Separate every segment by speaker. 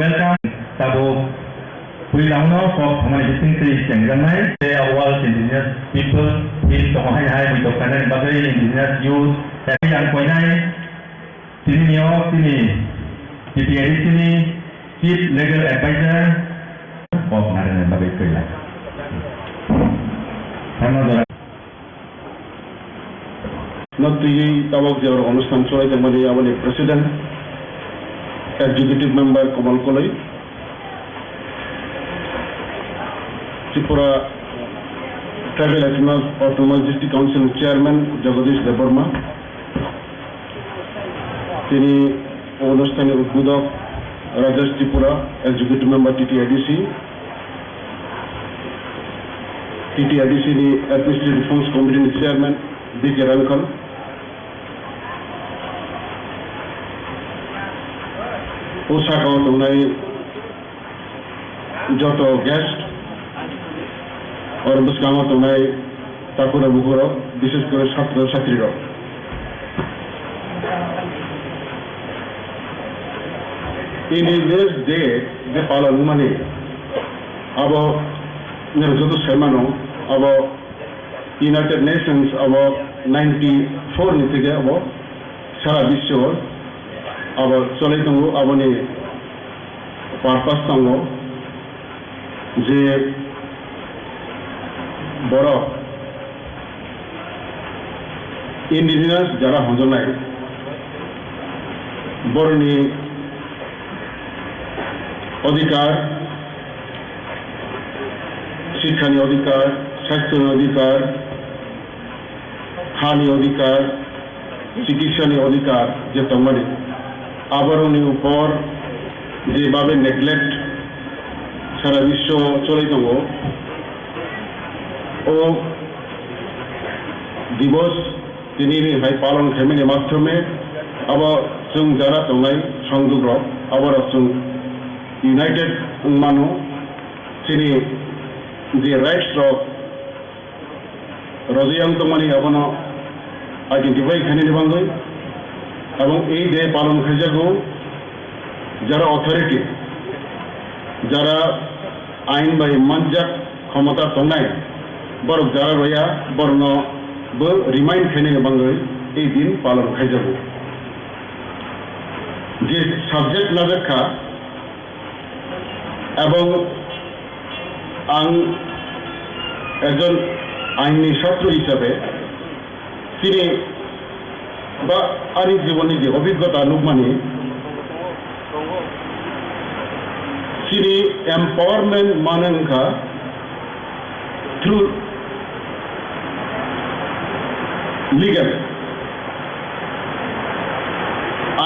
Speaker 1: welcome Tabuk Puilauno for Hamani Distinguished Janganai, they are all indigenous people in Tomohai High with Okanan Bagay, indigenous youth, Yang Koinai, Sini Nio, Sini, TPAD Sini, Chief Legal Advisor of Narayan Bagay Koila.
Speaker 2: Notigi Tabuk Jor Onustan Choi Jamani Avani President, Executive Member Komal Kolai, Tripura Tribal Autonomous District Council Chairman Jagadish Debarma, তিনি অনুষ্ঠানের উদ্বোধক Rajesh Tripura, Executive Member TTIDC, Administrative Reforms Committee Chairman B.K. Rankal, পোশাকও তোমরাই যত guest অরবস্কামও তোমরাই তাকুরা বুকুরও বিশেষ করে ছাত্র ছাত্রীরা Indigenous Day যে পালন মানে अब যত সেমানো अब United Nations अब 94 नि থেকে अब সারা বিশ্ব अब চলাই দङ aboni purpose दङ যে বড় Indigenous যারা হজনাই বড়নি অধিকার শিক্ষানি অধিকার স্বাস্থ্যনি অধিকার খানি অধিকার চিকিৎসানি অধিকার যে তোমারি আবরণের উপর যেভাবে নেগলেক্ট সারা বিশ্ব চলে যাব ও দিবস তিনি পালন খাইমাनि মাধ্যমে আবার जों যারা দंनाय সংযোগ আবার जों ইউনাইটেড মানো তিনি যে রাইটস রজিয়াং দंमानि আবনো আইডেন্টিফাই খাইनायनि बांगै এবং এই যে পালন খাইজাগো যারা অথরিটি যারা আইন বাই মানজাক ক্ষমতা দंनाय বরক যারা রয়া বর্ণ রিমাইন্ড খাইनायनि बांगै এই দিন পালন খাইজাগো যে সাবজেক্ট নাজাখা এবং আং একজন আইনি ছাত্র হিসাবে তিনি বা আরি জীবনে যে অভিজ্ঞতা নুকমানি তিনি এম্পাওয়ারমেন্ট মানংখা থ্রু লিগেল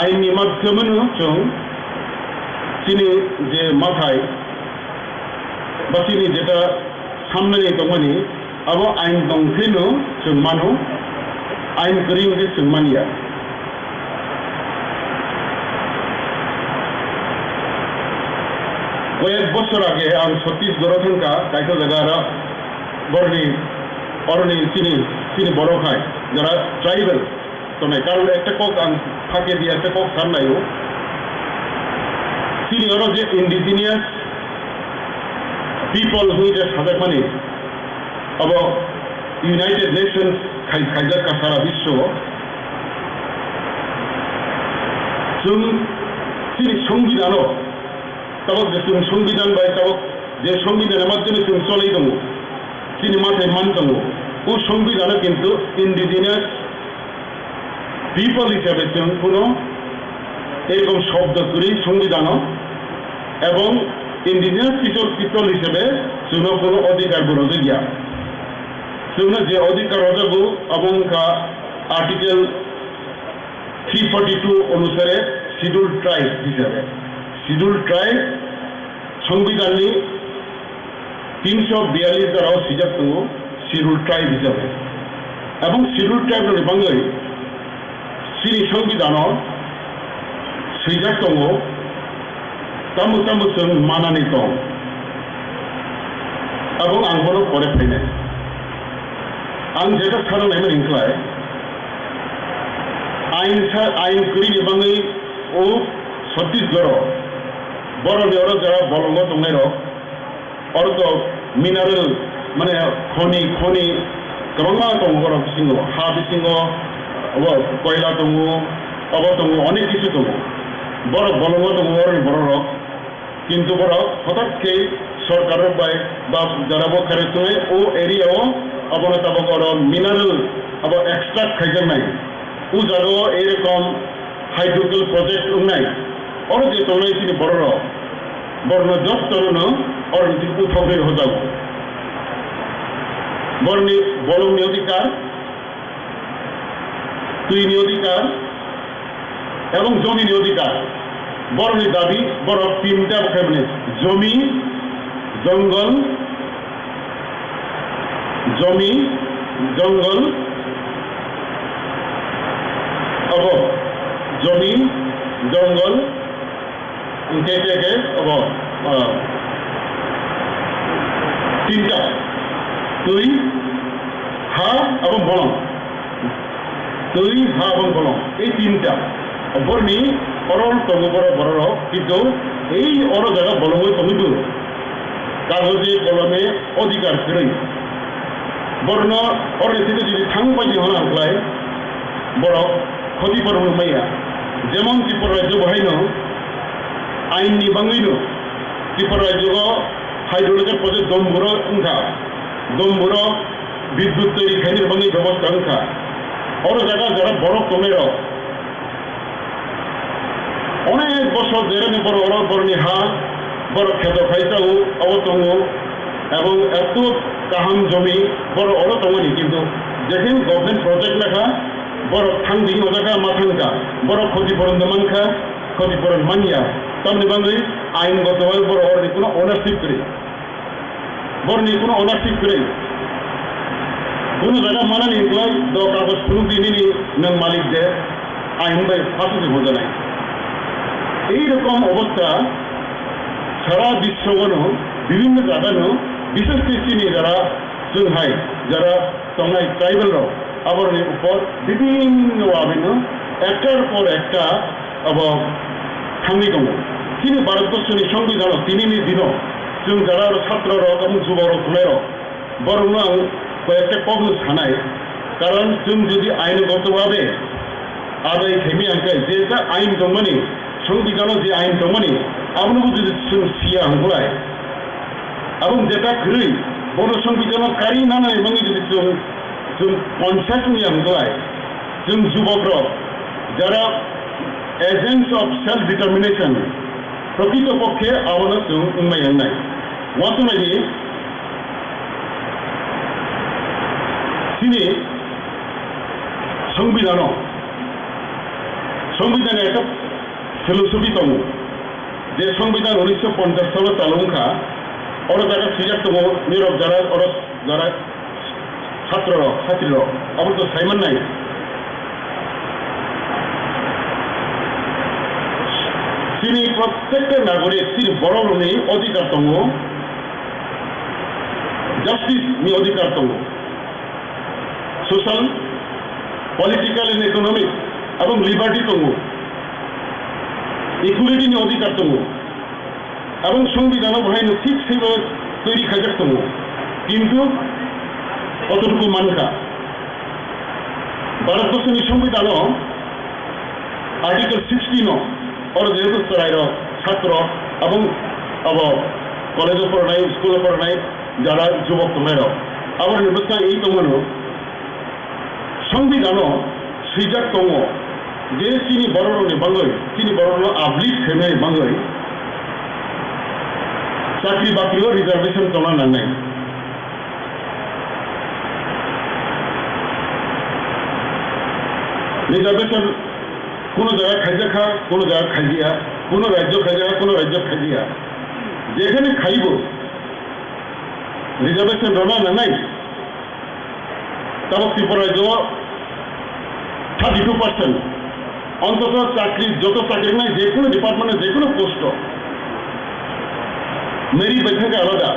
Speaker 2: আইনি মাধ্যমে जों তিনি যে মাথায় বা তিনি যেটা সামনে দंमानि আবো আইন দंखैनो जों मानो আইন করিংকে जों मानिया কয়েক বছর আগে আং ছত্তিশগড় থাকা কাইটা জায়গা বরনি অরনি তিনি বড় খায় যারা ট্রাইবেল তবে কারণ একটা কক আং ফাঁকে দিয়ে একটা কক সামনায়ও তিনি ওরা যে ইন্ডিজিনিয়াস পিপল হুইজ সাজাকমানি अब ইউনাইটেড নেশনস খাইজাকা সারা বিশ্ব जों তিনি সংবিধান তবক যে जों সংবিধান বাই তবক যে সংবিধানের মাধ্যমে जों চলাই দङ তিনি মাথায় মান দङ ও সংবিধানে কিন্তু ইন্ডিজিনিয়াস পিপল হিসাবে जों কোনো এরকম শব্দ করি সংবিধান এবং ইন্ডিজিনিয়াস পিপল হিসেবে जोंनो কোনো অধিকার বরজে গিয়া जोंनो যে অধিকার রজাগো অবংকা আর্টিকেল 342 অনুসারে শিডিউল ট্রাইব হিসাবে শিডিউল ট্রাইব সংবিধাননি 342 ধারাও সিজাক্ত শিডিউল ট্রাইব হিসাবে এবং শিডিউল ট্রাইবের বাংলাই সিনি সংবিধান সিজাক দङ তামু जों मानानै दं এবং आंबो परे फैनाय आं जेटा सारनायमोन इंख्लाय आइन करिनि बाङै ओ छत्तीसगढ़ बरनि अर जरा बलंग दंनाय अर्थ मिनारेल माने खनि गोबां दङ बर बिसिङाव हा बिसिङाव कयला दङ अब दङ अनेक किछु दङ बर बलंग दङ अरनि बर কিন্তু বড় হঠাৎকে সরকারের বাই বা যারা বখারে সঙ্গে ও এরিয়াও আবার তাবকর মিনারেল আবার এক্সট্রাক্ট খাইছেন নাই ও জায়গাও এইরকম হাইড্রোকেল প্রজেক্ট নাই ওর যে তোমরা তিনি বড় বর্ণ যস্তরণ ওর উঠবের হজাব বর্ণি বলংনি অধিকার তুইনি অধিকার এবং জমিনি অধিকার বরনি দাবি বড় তিনটা বখাবনে জমি জঙ্গল अब জমি জঙ্গল अब তিনটা তুই হা এবং বলং তুই হা এবং বলং এই তিনটা বর্ণি অরল তঙ্গ বড় বড় কিন্তু এই অর জায়গা বলঙ্গ তঙ্গিব কাগজে কলমে অধিকার করেই বর্ণ অরণিতে যদি থাং পাইনি হন আংলায় বড় ক্ষতিপর মাইয়া যেমন ত্রিপুরা রাজ্য বহাইন আইননি বাঙাইনো ত্রিপুরা রাজ্য হাইড্রোলজির প্রজেক্ট দমবুর উঙ্খা দমবুর বিদ্যুৎ তৈরি খাইনির বাঙাই ব্যবস্থা উঙ্খা অর জায়গা যারা বড় কমের অনেক বছর যেরকম বড় অর বর্ণি হা বড় খেত খাইতাও অবতঙ্গ এবং এত কাহাম জমি বড় অর তঙ্গনি কিন্তু যেখানে গভর্নমেন্ট প্রজেক্ট লেখা বড় থাংদি ওজাকা মাথাঙ্কা বড় ক্ষতিপূরণ মানখা ক্ষতিপূরণ মানিয়া তামনি বাঙালি আইনগতভাবে বড় অরনি কোনো অনারশিপ করে বর্ণি কোনো অনারশিপ করে কোনো জায়গা মানা নেই দ কাগজ প্রুফ দিনই নং মালিক দে আইন বাই ফাঁসিতে বোঝা নাই এইরকম অবস্থা সারা বিশ্বগণ বিভিন্ন জায়গানো বিশেষ করে যারা जोंहाय যারা তংনাই ট্রাইবেল রক আবরণের উপর বিভিন্ন আবেন একটার পর একটা থামি দङ তিনি ভারতবর্ষनि সংবিধাन दिनैनि दिनाव जों যারা ছাত্র রক এবং যুব রক थुनाय रक বরং आं কয়েকটা কবল সানাय কারণ जों যদি আইনগতভাবে আদায় থেমি আঙ্কাই যেটা আইন দङमनि সংবিধাनाव যে আইন দङमनि আবনবো যদি जों सिया हांगलाय এবং যেটা গৃহী बर' संविधानाव कारि नानाय माने যদি जों पन्सायतनि हांगलाय जों जुबक যারা एजेंट्स ऑफ सेल्फ डिटरमिनेशन प्रकृतपक्षे आवनो जों उमायनाय वासनायनि सिनि संविधान একটা ফিলোসফি दङ যে সংবিধান 1950 সালে চালুখা और যারা সিজার दङ নীরব যারা ছাত্র আবার তো সাইমন নাই তিনি প্রত্যেকটা নাগরিক তিনি বড়নি অধিকার দङ জাস্টিসनि অধিকার দङ সোশ্যাল পলিটিক্যাল एंड इकोनॉमिक এবং লিবার্টি দङ ইকুয়ালিটিनि অধিকার দङ এবং সংবিধান বাহাইনো ঠিক সেইভাবে তৈরি খাইজাক দङ কিন্তু কতটুকু মানকা ভারতবর্ষनि সংবিধাन आर्टिकल 16 और जेहेतु सरायर छात्र এবং कलेज फरायनाय स्कुल फरायनाय যারা যুবক दंनाय आबार निर्बस्था এই दङ संविधान सैजाक दङ जे चिनि बर'नि बांगै चिनि बर'नो आब्लिक थेनाय बांगै চাকরি বাকরিও রিজার্ভেশন জমা নাই রিজার্ভেশন কোনো জায়গায় খাইজাখা কোনো জায়গায় খাইজিয়া কোনো রাজ্য খাইজাখা কোনো রাজ্য খাইজিয়া যেখানে খাইব রিজার্ভেশন জমা নাই তবে ত্রিপুরা রাজ্য 32% অন্তত চাকরি যত চাকরি নাই যে কোনো ডিপার্টমেন্টে যে কোনো পোস্ট मेरी बैठक आलादा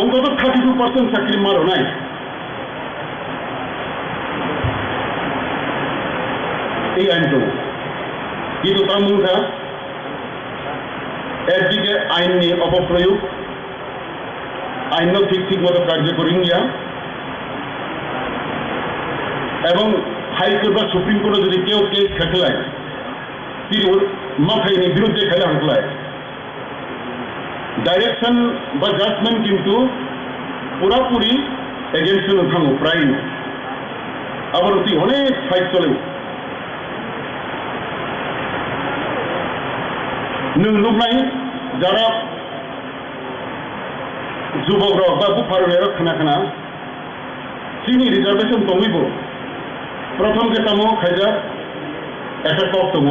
Speaker 2: अंतत 32% चाकरी मारो नाई आईन दङ किन्तु तामुखा एकदिके आईननि अपप्रयोग आईन ठीक मतो कार्यकरी गया एवं हाईकोर्ट बा सुप्रीम कोर्ट যদি কেউ কেস খেলায় তিনি মাথায় বিরুদ্ধে খেলা হাঁকলায় डायरेक्शन बा जजमेंट किन्तु पुरापुरी एगेंस्ट थाङो प्राय आबार अनेक फाइट चले नों नुनाय যারা যুবকরা বা বুফারের খানা চিনি রিজার্ভেশন দङैब प्रथम केटामो खाइजा একটা टक दङ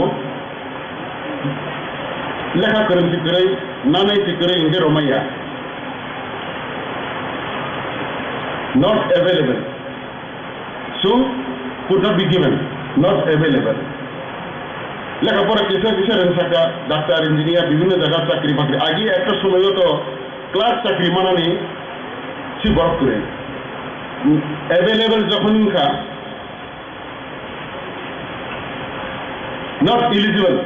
Speaker 2: लेखा गोरों सिकरै नानाय सिकरै इंगे Ramya not available so could not be given not available লেখাপড়া কিসে রংসাকা ডাক্তার ইঞ্জিনিয়ার বিভিন্ন জায়গা চাকরি বাকরি আগে একটা সময় তো ক্লাস চাকরি মানানি সে বরফ করে অ্যাভেলেবল যখন খা not eligible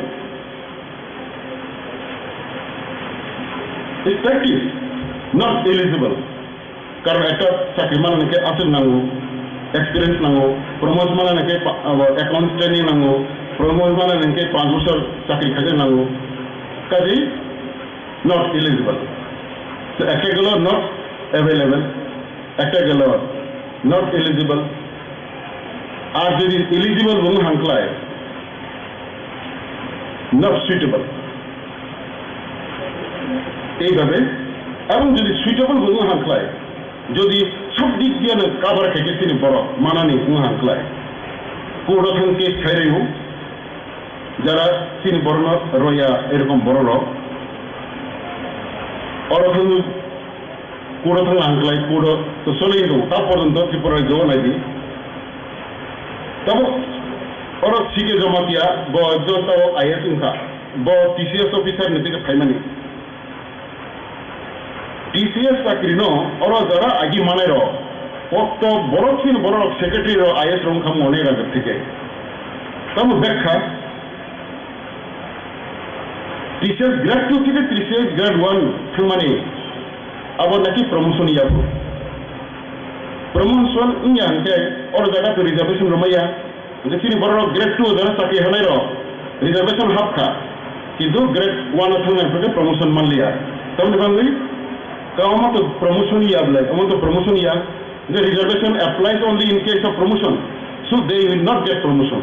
Speaker 2: is practice not eligible कारण एक चाकरी मानने आसन नांगो एक्सपिरियंस नांगो प्रमोट मानने एकाउंट ट्रेनिंग नांगो प्रमोट मानने 5 বছর चाकरी खाजे नांगो काजे not eligible so एक गलो not available एक गलो not eligible আর যদি eligible বং হাंकलाय not suitable এইভাবে এবং যদি সুইটেবল বং হাंकलाय যদি সব দিক দিয়ে কাভার থেকে তিনি বড় মানানি বং হাंकलाय কোড় থানকে ছাইরেও যারা তিনি বড় রয়া এরকম বড় লোক অরথন Kuro thang angklai kuro to soling do ta porjonto Tripura jo naidi tabo oro sike jomatia bo jo tabo IS unka bo TCS officer nitike phaimani TCS চাকরি oro jara agi manero কত বড় secretary IS রং খাম অনেক আগে থেকে তবে ব্যাখ্যা TCS grade 2 থেকে TCS গ্রেড 1 থাকমানে আবার নাকি প্রমোশন ইয়াবো প্রমোশন ইয়াংকে ওর জায়গা তো রিজার্ভেশন রমাইয়া যে তিনি বড় গ্রেড 2 যারা চাকরি হানাই রিজার্ভেশন হাফখা কিন্তু গ্রেড 1 থাকমানে প্রমোশন মানলিয়া তবে বাংলি কাউমা তো প্রমোশন ইয়াবলে আমার তো promotion yeah The reservation applies only in case of promotion, so they will not get promotion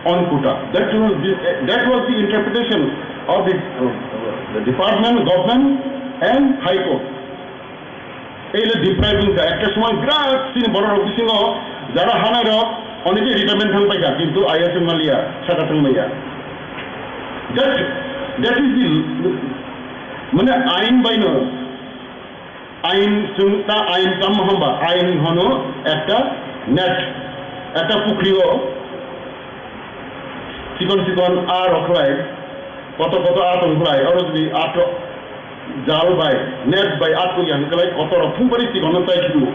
Speaker 2: on quota. That was the interpretation of the department, government, and High Court. এই depriving একটা সময় বিরাট scene বড় অফিসিং যারা হানার অনেকে retirement থাং পাইকা কিন্তু IS Malia সাটা থাং মাইয়া that is the মানে আইন বাইন আইন তা আইন কাম হবা আইন হনো একটা নেট একটা পুকুরিও চিকন আর অখলাই কত আতঙ্কলাই আর যদি আট জাল বাই নেট বাই আতঙ্ক ইয়ানকলাই কত রকম করে চিকন তাই শুরু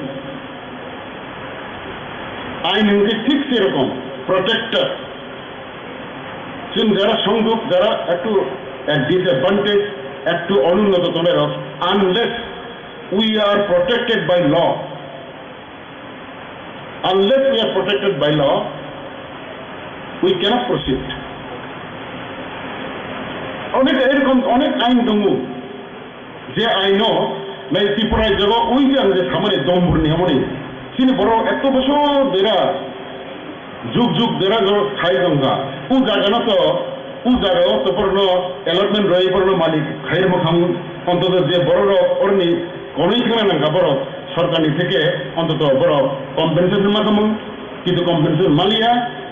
Speaker 2: আইন হচ্ছে ঠিক সেরকম প্রটেক্টর যারা সংযোগ যারা একটু ডিসঅ্যাডভান্টেজ একটু অনুন্নত তনের unless we are protected by law. Unless we are protected by law, we cannot proceed. অনেক আইন দङ যে আইনও নাই ত্রিপুরায় যাব ওই যে আমাদের সামনে দমপুর নিয়মনে তিনি বড় এত বছর দেরা যুগ দেরা খাই দঙ্গা ও জায়গা তো ও জায়গা তো পূর্ণ অ্যালটমেন্ট রয়ে পূর্ণ মালিক খাইর মুখাম অন্তত যে বড় অর্নি কোনোই খেলা নাঙ্গা বড় সরকারি থেকে অন্তত বড় কম্পেনসেশন মাধ্যম কিন্তু কম্পেনসেশন মালিয়া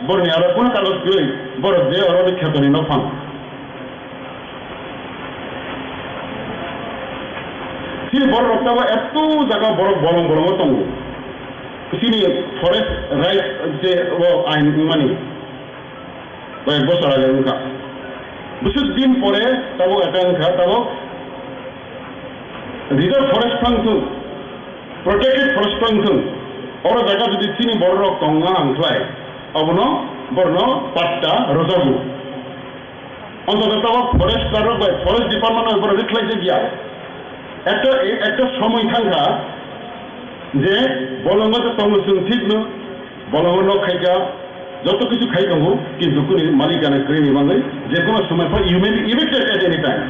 Speaker 2: বড় আরো কোনো কাগজ পেয়ে বড় যে অরবে খ্যাতনি নফান তিনি বড় রক্তাবা এত জায়গা বড় বলং দङ তিনি ফরেস্ট রাইট যে আইন মানে কয়েক বছর আগে উনকা বিশেষ দিন পরে তাবো একটা উনকা তাবো reserve forest function protected forest function ওর জায়গা যদি চিনি বড় দঙ্গা আংখ্লায় অবন বর্ণ পাট্টা রজাবু অন্তত তাবো ফরেস্ট ফরেস্ট ডিপার্টমেন্ট বড় রিখলাইছে গিয়া একটা সময় থাকা যে বলঙ্গতে তংসুন ঠিক ন বলঙ্গ খাইকা যত কিছু খাই দङ কিন্তু কোন মালিকানা ক্রেমি বাংলাই যে কোনো সময় পর you may be evicted at any time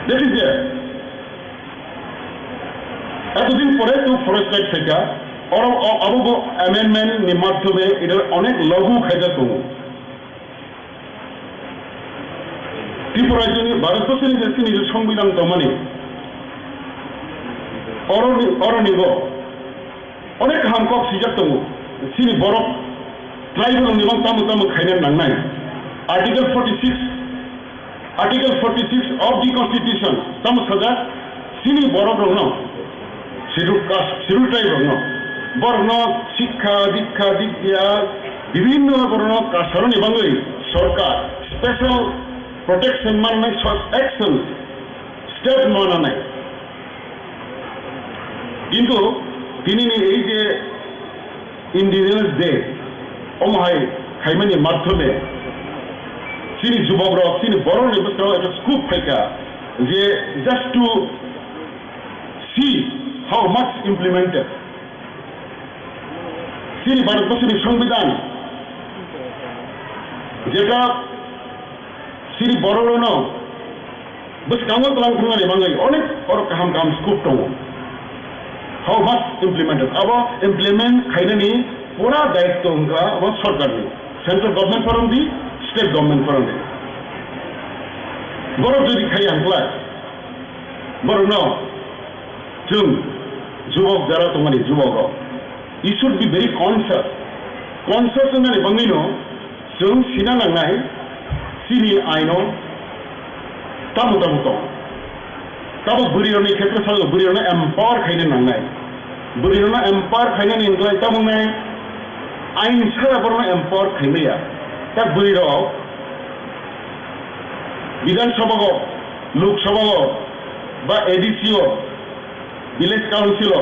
Speaker 2: that is there এতদিন পরে তো ফরেস্ট রাইট থেকে আরো অ্যামেন্ডমেন্ট মাধ্যমে এটা অনেক লঘু খাইজা দङ ত্রিপুরায় যদি ভারতবর্ষের নিজের সংবিধান তো মানে অরণিব অনেক হামকক সিজাক দङ সিনি বড় ট্রাইবেল নিবাং তামু খাইনা নাंनाय आर्टिकल 46 of the constitution তামু সাজা সিনি বড় দङ শিডিউল কাস্ট শিডিউল ট্রাইব দङ বর্ণ শিক্ষা দীক্ষা বিদ্যা বিভিন্ন বর্ণ কাস্টর নিবাঙ্গই সরকার স্পেশাল প্রোটেকশন মাননাই অ্যাকশন স্টেপ মাননাই কিন্তু তিনি এই যে ইন্ডিজিনাস ডে অমহাই খাইমানি মাধ্যমে তিনি যুবকরা তিনি বড় নির্বাচন একটা স্কুপ থাকা যে just to see how much implemented তিনি ভারতবর্ষের সংবিধান যেটা তিনি বড় ন বেশ কামত লাংখানি বাংলায় অনেক বড় কাহাম scoop দङ how much implemented abo implement khainani pura daitto unka abo sarkar ni central government forum state government forum boro jodi khai angla boro no jung jubok jara tomani jubok you should be very conscious nani bangino jung sina nangai sini aino tamu তাবো বুড়িরনি ক্ষেত্রে সাল বুড়িরনি empower খাইনে নাংনাই বুড়িরনি empower খাইনে নিংলাই তা মুনে আইন ছাড়া বরং empower খাইমেয়া তা বুড়ির বিধানসভা লোকসভা বা এডিসিও ভিলেজ কাউন্সিল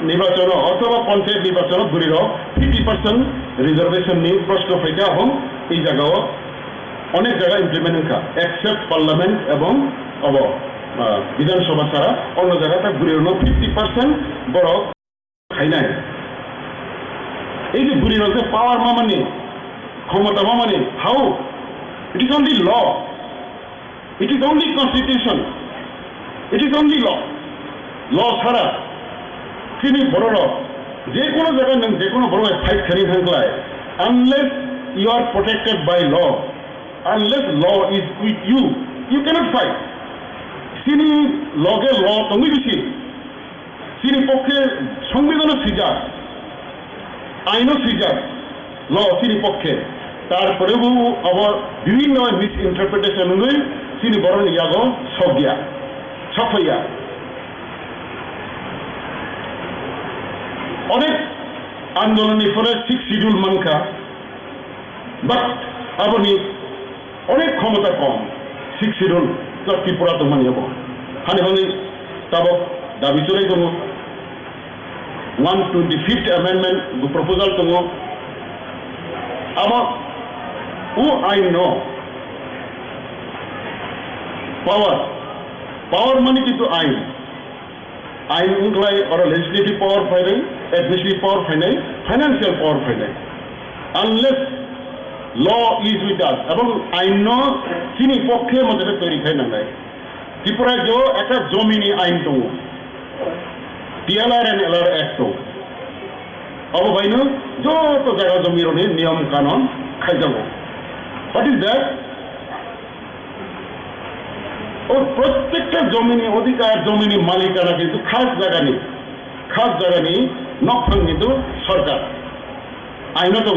Speaker 2: নির্বাচন অথবা পঞ্চায়েত নির্বাচন বুড়ির 50% রিজার্ভেশন নিয়ে প্রশ্ন ফাইকা এবং এই জায়গাও অনেক জায়গা ইমপ্লিমেন্ট হা এক্সেপ্ট পার্লামেন্ট এবং বিধানসভা ছাড়া অন্য জায়গাতে বুড়ির 50% বড় খাইনাই এই যে বুড়ির যে পাওয়ার মামানি ক্ষমতা মামানি how it is only law it is only constitution it is only law ছাড়া তিনি বড় যে কোনো জায়গায় নং যে কোনো বড় ফাইট খানি থাকলায় unless you are protected by law unless law is with you you can't fight তিনি লগে ল তুমি বেশি তিনি পক্ষে সংবিধানও সিজার আইনও সিজার ল তিনি পক্ষে তারপরেও আবার বিভিন্ন মিস ইন্টারপ্রিটেশন হয়ে তিনি বড় ইয়াগ সজ্ঞা সফাইয়া অনেক আন্দোলনের ফলে 6 শিডিউল মানকা বাট আপনি অনেক ক্ষমতা কম 6 শিডিউল ত্রিপুরা তো মানি হব হানি হানি তাবক দাবি চলাই দङ 125th amendment proposal दङ ama I know power money किन्तु आइन उनलाई और legislative power फाइनाइ administrative power फाइनाइ financial power फाइनाइ unless law is with us এবং আইন চিনি পক্ষে মধ্যে তৈরি খাই নাঙ্গাই ত্রিপুরায় যে একটা জমিনি আইন দङ TLR and LR Act अब भाइनो যত জায়গা জমির নিয়ম কানুন খাই যাব হোয়াট ইজ দ্যাট ও প্রত্যেকটা জমিনি অধিকার জমিনি মালিকানা কিন্তু খাস জায়গা নেই নকশন কিন্তু সরকার আইনত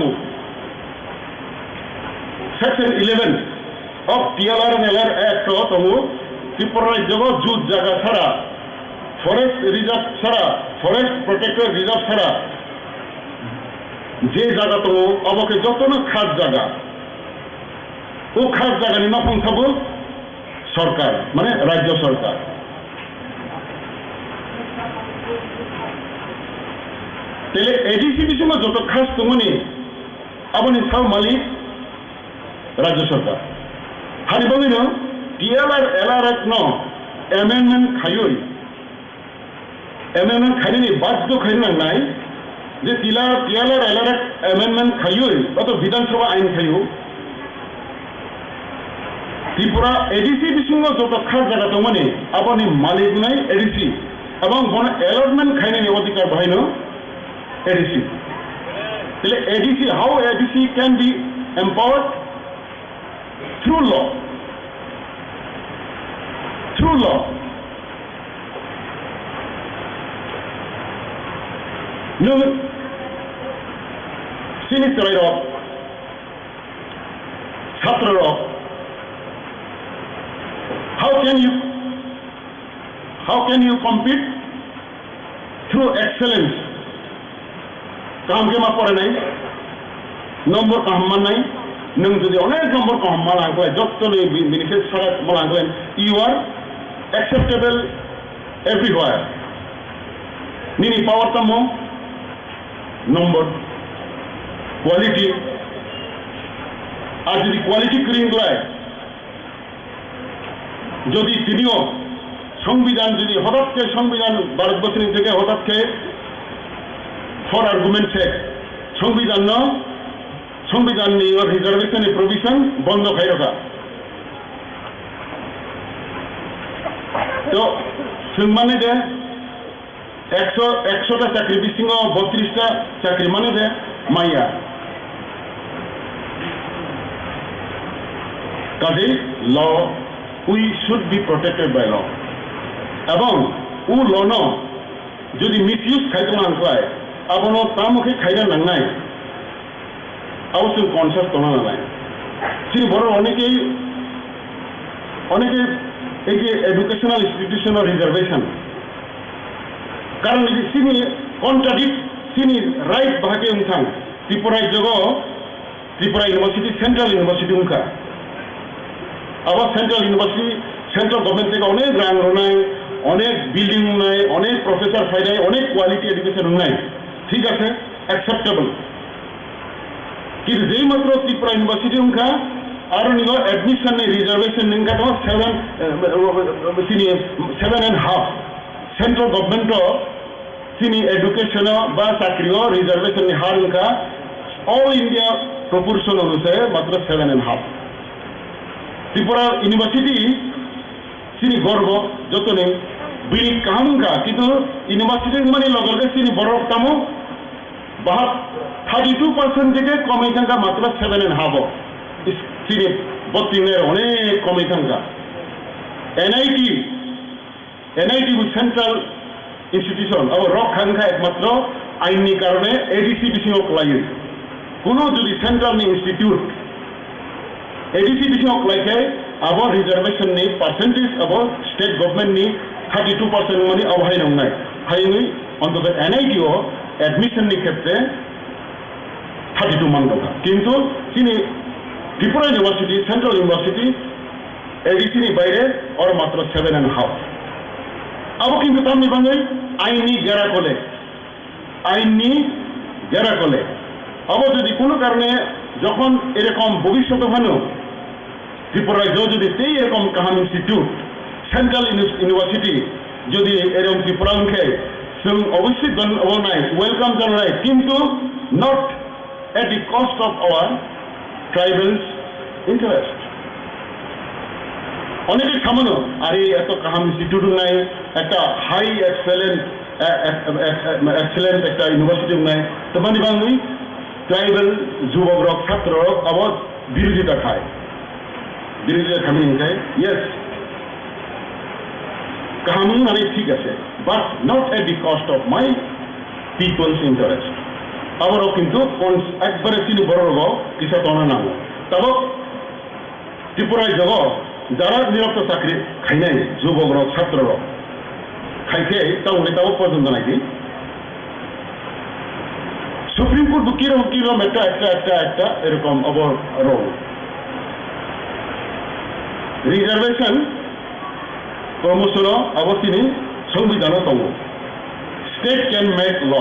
Speaker 2: section 11 of TLR and LR Act তমু ত্রিপুরা রাজ্য জুত জায়গা ছাড়া ফরেস্ট রিজার্ভ ছাড়া ফরেস্ট প্রোটেক্টেড রিজার্ভ ছাড়া যে জায়গা তো অবকে যত না খাস জায়গা ও খাস জায়গা নিয়ে নফংসাবো সরকার মানে রাজ্য সরকার তাহলে এডিসি বিসিমা যত খাস তমনি আপনি সাউ মালিক রাজ্য সরকার হানি বলিন TLR LR Act ন অ্যামেন্ডমেন্ট খাইই অ্যামেন্ডমেন্ট খাইনি বাধ্য খাইনি নাই যে TLR LR Act অ্যামেন্ডমেন্ট খাইই অত বিধানসভা আইন খাইও ত্রিপুরা এডিসি বিসিঙ্গ যত খাস জায়গা তো মানে আপনি মালিক নাই এডিসি এবং বনে অ্যালটমেন্ট খাইনি অধিকার ভাইন এডিসি তাহলে ADC how ADC can be empowered through law nung sinister chhatra how can you compete through excellence काम के मा पड़े नहीं नंबर काम मान नहीं नंग যদি অনেক নম্বর কম মালা কয় যত বেনিফিট ছাড়া মালা কয় you are acceptable everywhere nini power tamo number quality আর যদি কোয়ালিটি ক্রিম লায় যদি তিনিও সংবিধান যদি হঠাৎ সংবিধান ভারতবর্ষের থেকে হঠাৎ ফর আর্গুমেন্ট চেক সংবিধান নিয়ে রিজার্ভেশন প্রভিশন বন্ধ খাই রাখা তো মানে যে 100টা চাকরি বিশিঙ্গ 32টা চাকরি মানে যে মাইয়া কাজেই law we should be protected by law এবং উ ল ন যদি মিসইউজ খাইতে নাংখায় আপনার তা মুখে খাইনা নাংনাই অবশ্যই কনসাস তোলা নাই তিনি বড় অনেকে এই যে এডুকেশনাল ইনস্টিটিউশনাল রিজার্ভেশন কারণ এই যে সিনি কন্ট্রাডিক্ট সিনি রাইট ভাগে উনথাং ত্রিপুরায় জগ ত্রিপুরা ইউনিভার্সিটি সেন্ট্রাল ইউনিভার্সিটি উনকা আবার সেন্ট্রাল ইউনিভার্সিটি সেন্ট্রাল গভর্নমেন্ট থেকে অনেক রাং রনাই অনেক বিল্ডিং নাই অনেক প্রফেসর ফাইনাই অনেক কোয়ালিটি এডুকেশন নাই ঠিক আছে অ্যাকসেপ্টেবল কিন্তু যেই মাত্র ত্রিপুরা ইউনিভার্সিটি উনকা আর নিগ এডমিশন রিজার্ভেশন নিংকা তো 7.5 সেন্ট্রাল গভর্নমেন্ট সিনি এডুকেশন বা চাকরি রিজার্ভেশন হার উনকা অল ইন্ডিয়া প্রপোর্শন অনুসারে মাত্র 7.5 ত্রিপুরা ইউনিভার্সিটি সিনি গর্ব যত নেই বিল কাহামুঙ্কা কিন্তু ইউনিভার্সিটি মানে লগে সিনি বড় তামো 32% থেকে কমে থাকা মাত্র 7.5 সিনি বত্রিনের অনেক কমে থাকা এনআইটি সেন্ট্রাল ইনস্টিটিউশন আবার রক খাঙ্কা একমাত্র আইননি কারণে এডিসি বিসিও ক্লাইন কোনো যদি সেন্ট্রাল ইনস্টিটিউট এডিসি বিসিও ক্লাইকে আবার রিজার্ভেশন নি পার্সেন্টেজ আবার স্টেট গভর্নমেন্ট নি 32% মানে অবহাই নয় হাইনি অন্তত এনআইটিও এডমিশন নি ক্ষেত্রে 32 মান টাকা কিন্তু তিনি Tripura university central university ADC নি বাইরে আর মাত্র 7.5 আবো কিন্তু তার নিবাঙ্গে আইনি গেরা কলে আবো যদি কোনো কারণে যখন এরকম ভবিষ্যৎ ভানো ত্রিপুরায় যদি সেই এরকম কাহাম ইনস্টিটিউট সেন্ট্রাল ইউনিভার্সিটি যদি এরকম ত্রিপুরা মুখে অবশ্যই নাই ওয়েলকাম জানাই কিন্তু not at the cost of our tribals interest অনেকে সামান্য আরে এত কাহাম ইনস্টিটিউট নাই একটা হাই এক্সেলেন্ট একটা ইউনিভার্সিটি নাই তো মানে বাংলি ট্রাইবেল যুবক রক ছাত্র রক আবার বিরোধিতা খায় খামি খায় ইয়েস কাহামু মানে ঠিক আছে but not at the cost of my people's interest আবারও কিন্তু একবারে চিনি বড় রব কিছু তনা নাম তব ত্রিপুরায় জগ যারা নিরক্ত চাকরি খাই নাই যুবক রক ছাত্র রক খাইছে তাও নেতাও পর্যন্ত নাকি সুপ্রিম কোর্ট কিরম একটা এরকম অবর রোল রিজার্ভেশন ক্রমশঃ অবস্থিনি সংবিধান দङ state can make law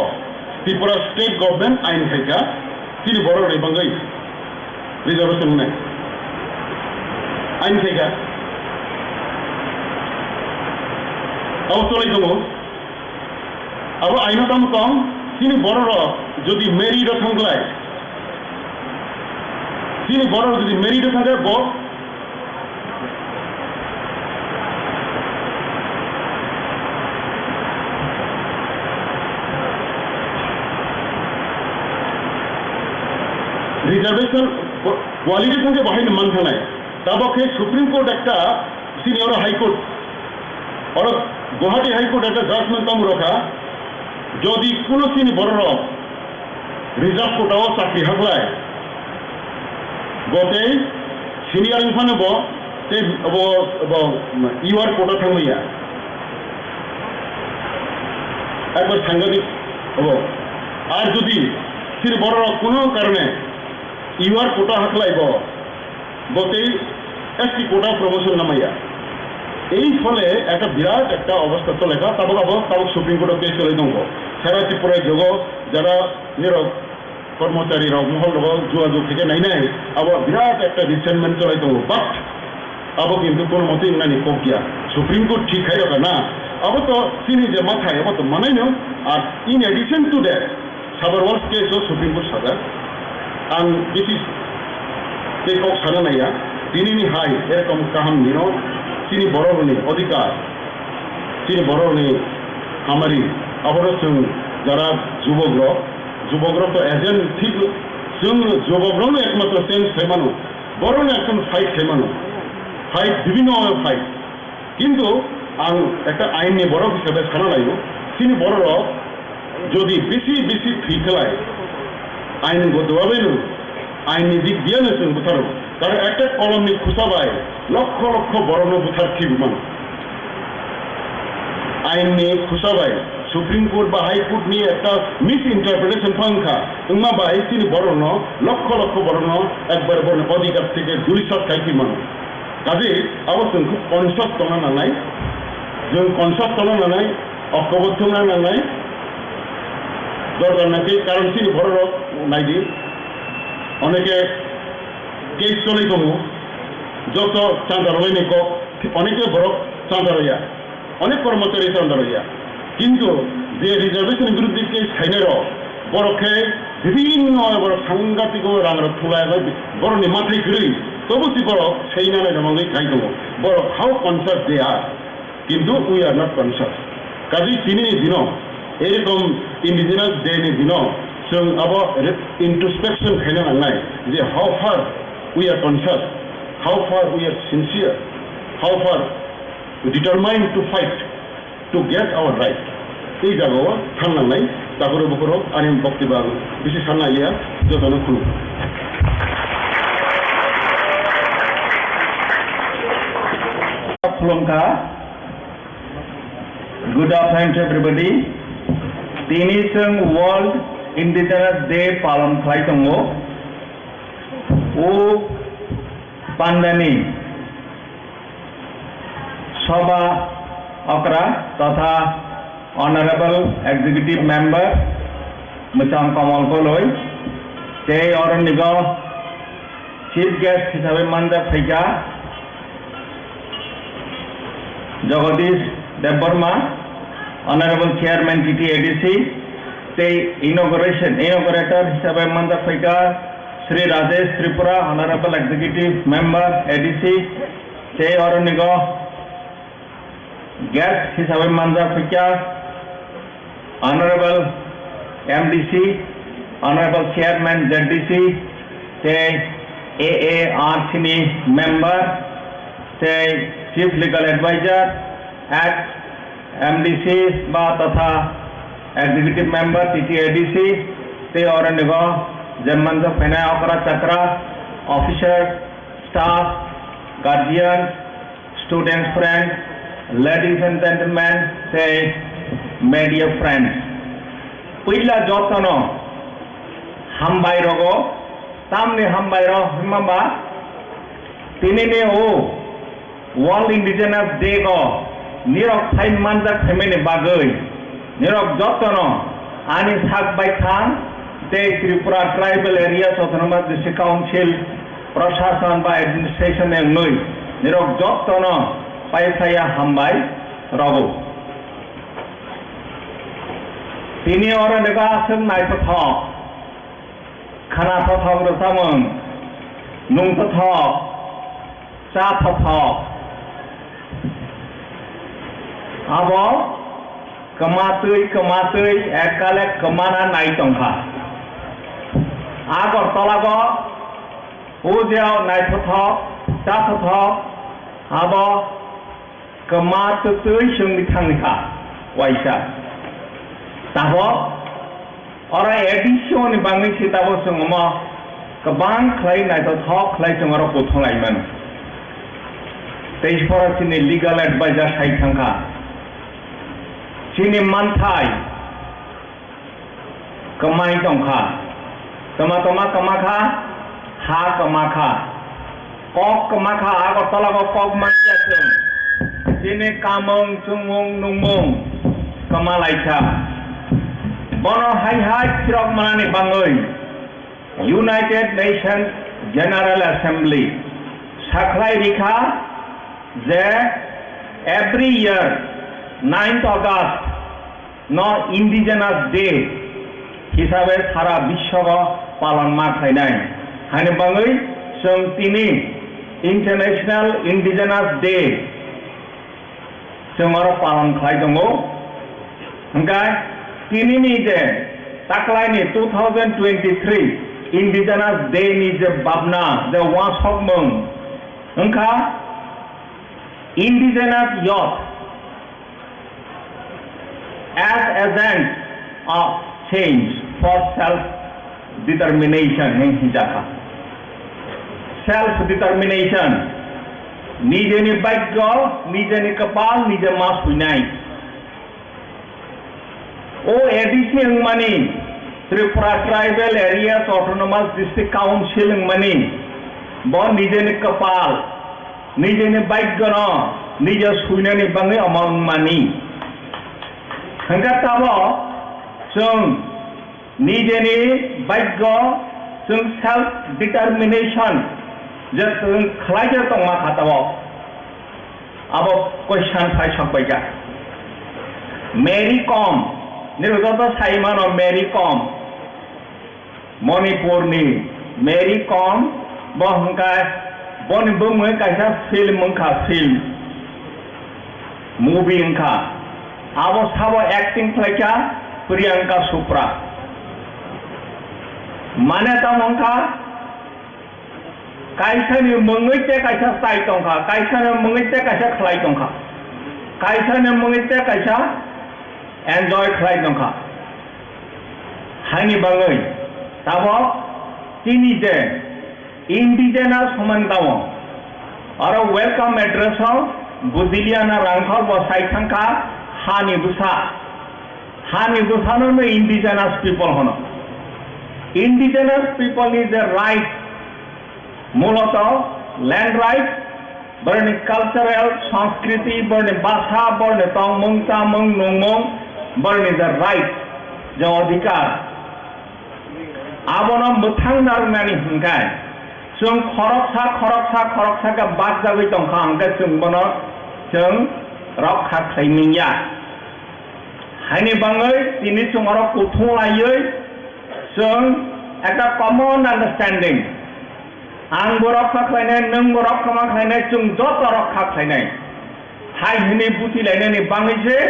Speaker 2: Tripura state government আইন খাইকা তিনি বড় রেবাঙ্গই রিজার্ভেশন নাই আইন খাইকা অবচলাই দङ আবার আইনতাম কম তিনি বড় যদি মেরিড থাকলাই তিনি বড় যদি মেরিড থাকে রিজার্ভেশন কোয়ালিটি থেকে বাহিনী মানতে নাই তাবকে সুপ্রিম কোর্ট একটা সিনিয়র হাইকোর্ট আর গুয়াহাটি হাইকোর্ট একটা জাজমেন্ট তাম রখা যদি কোনো সিনি বড় রিজার্ভ কোটাও চাকরি হাকলায় গতে সিনিয়র ইনফানে ইউআর কোটা থাকমাইয়া একবার সাংঘাতিক হব আর যদি সিনি বড় কোনো কারণে ইউআর কোটা হাকলাইব গতেই এসটি কোটা প্রমোশন নামাইয়া এই ফলে একটা বিরাট একটা অবস্থা চলেখা তাবক সুপ্রিম কোর্টে কেস চলে দङ সারা ত্রিপুরায় যোগ যারা নিরব কর্মচারী মহল যোগাযোগ থেকে নাই আবার বিরাট একটা রিসেন্টমেন্ট চলাই দङ বাট আবো কিন্তু কোনো মতেই নানি কক গিয়া সুপ্রিম কোর্ট ঠিক খাই রাখা না আবো তো চিনি যে মাথায় আবো তো মানাই নো আর in addition to that Sabharwal's case supreme court সাজা आं बिटिश टेकअप सानाया दिनैनि हाय एरकम काहाम दिन चिनि बर'नि अधिकार चिनि बर'नि खामानि आबाद जों যারা যুবকরা তো এজেন্ট ঠিক जों যুবকরাও একমাত্র চেঞ্জ খাইমানো বরং এখন ফাইট খাইমানো ফাইট বিভিন্ন ফাইট কিন্তু आं একটা আইননি বড় হিসাবে সানা লাইব চিনি বড় যদি বেশি ফি খেলায় আইনগতভাবে আইনি দিক দিয়ে বুথার কারণ একটা কলমনি খুঁচাবায় লক্ষ বড় বুথার ঠিক মানুষ আইননি খুসাবাই সুপ্রিম কোর্ট বা হাই কোর্ট নিয়ে একটা মিস ইন্টারপ্রিটেশন ফাংখা ইংমা বাই তিনি বরণ লক্ষ লক্ষ বরণ একবার বরণ অধিকার থেকে গুলিশত খাইছি মানুষ কাজে আবার जों খুব কনসাস তনা নানাই जों কনসাস তনা নানাই ঐক্যবদ্ধ না নানাই দরকার নাকি কারণ তিনি বড় নাইদি অনেকে কেস চলে কমু যত চাঁদা রইনি কক অনেকে বড় চাঁদা রইয়া অনেক কর্মচারী চাঁদা রইয়া কিন্তু যে রিজার্ভেশন বিরুদ্ধে কেস খাইনের বড়কে বিভিন্ন বড় সাংঘাতিক রাঙার থুলায় বড়নি মাথায় ঘুরি তবু সে বড় সেই নামে জমাঙ্গি খাই দেবো বড় হাউ কনসাস দে আর কিন্তু উই আর নট কনসাস কাজে তিনি দিন এরকম ইন্ডিজিনাস ডে नि दिन जों अब इंट्रोस्पेक्शन खायनो नांनाय जे how far we are conscious how far we are sincere how far determined to fight to get our right এই জায়গাও থাননাंनाय তারপরে বকরো আনি বক্তব্য বেশি সানাইয়া যতন খুলু
Speaker 1: Flongka. Good afternoon to everybody. Tini जों World Indigenous Day पालन खालामो ओ पान्डानि सभा अकरा तथा Honorable Executive Member Muchang Kamal Koloi ते और निगो Chief Guest हिसाबै मानजा फैगा Jagadish Debbarma, Honorable Chairman TTADC, the inaugurator Hisabe Manda Faika, Sri Rajesh Tripura, Honorable Executive Member ADC, the Oronigo, Guest Hisabe Manda Faika, Honorable MDC, Honorable Chairman ZDC, the AARCNI Member, the Chief Legal Advisor at MDC বা তথা Executive Member TTADC ते और निगो जमन जो फैना अकरा चक्रा Officer Staff Guardian Students Friends Ladies and Gentlemen ते Media Friends पहिला जतनो हामबाय रगो तामने हामबाय र हिमबा तिनिने हो World Indigenous Day ko nirok thai manjak family bagai nirok jotono ani sak bai thang te Tripura Tribal Areas Autonomous District Council Prashasan ba administration yang noi nirok jotono pai saya hambai rogo tini orang lega asem nai pathok khana pathok rosamang nung pathok cha pathok Abo kematui ekale kemana naik tongka. Agor tolago ujau naik pothok, ca pothok. Abo kematui sung ditangka waisa. Tabo orang edison ni bangi si tabo sungmo kebang klay naik pothok klay cengoro pothong laiman. Tejpora sini legal advisor sai tangka. Sini mantai kemai tongka toma kemaka ha kemaka kok kemaka agor tolago kok mancia sung sini kamong sungmung nungmung kemalaika bono hai sirok manani bangoi United Nations General Assembly saklai rikha যে every year 9th August no Indigenous Day হিসাবে সারা বিশ্বক পালন মা খাইনাই হানি বাঙৈ जों তিনি International Indigenous Day जों आरो पालन खालाय दङ ओंखाय तिनिनि जे ताकलायनि 2023 Indigenous Day नि जे बाबना जे वासकमों ओंखा Indigenous youth as agents of change for self-determination in Hijaka. Self-determination. Nije ni baik go, nije ni kepal, nije mas punai. OADC mani Tripura Tribal Areas Autonomous District Council mani bon nijeni kapal nijeni baigano nija suinani bangi among mani hangga tabo sung nijeni baiggo sung self determination je sung khlaija tongma khatabo abo question phai sakbaija Mary Com Nirudota Simon or Mary Com Manipur ni Mary Com Bohangka Bon Bung Kaisa film Munka film movie Nka Abo Sabo acting Placha Priyanka Chopra Maneta Munka Kaisa ni Mungite Kaisa Sai Tongka Kaisa ni Mungite Kaisa Klai Tongka Kaisa ni Mungite Kaisa enjoy khlai tongkha haini bangai tabo tini je indigenous humantamo aro welcome address ho budiliana rangkhol bo saithangka hani busa no indigenous people hono indigenous people is a right muloto land right borne cultural sanskriti borne bhasha borne tongmung tamung nongmung born is the right jo adhikar abono muthang narmani hingkai sung khoroksa ka bad jabai tongkha angka sung bono sung rokha khlaimingya haini bangai tini sung aro kuthulaioi sung ekta common understanding ang borokha khlainai nung borokha ma khlainai sung joto rokha khlainai hai hini buti lainani bangai je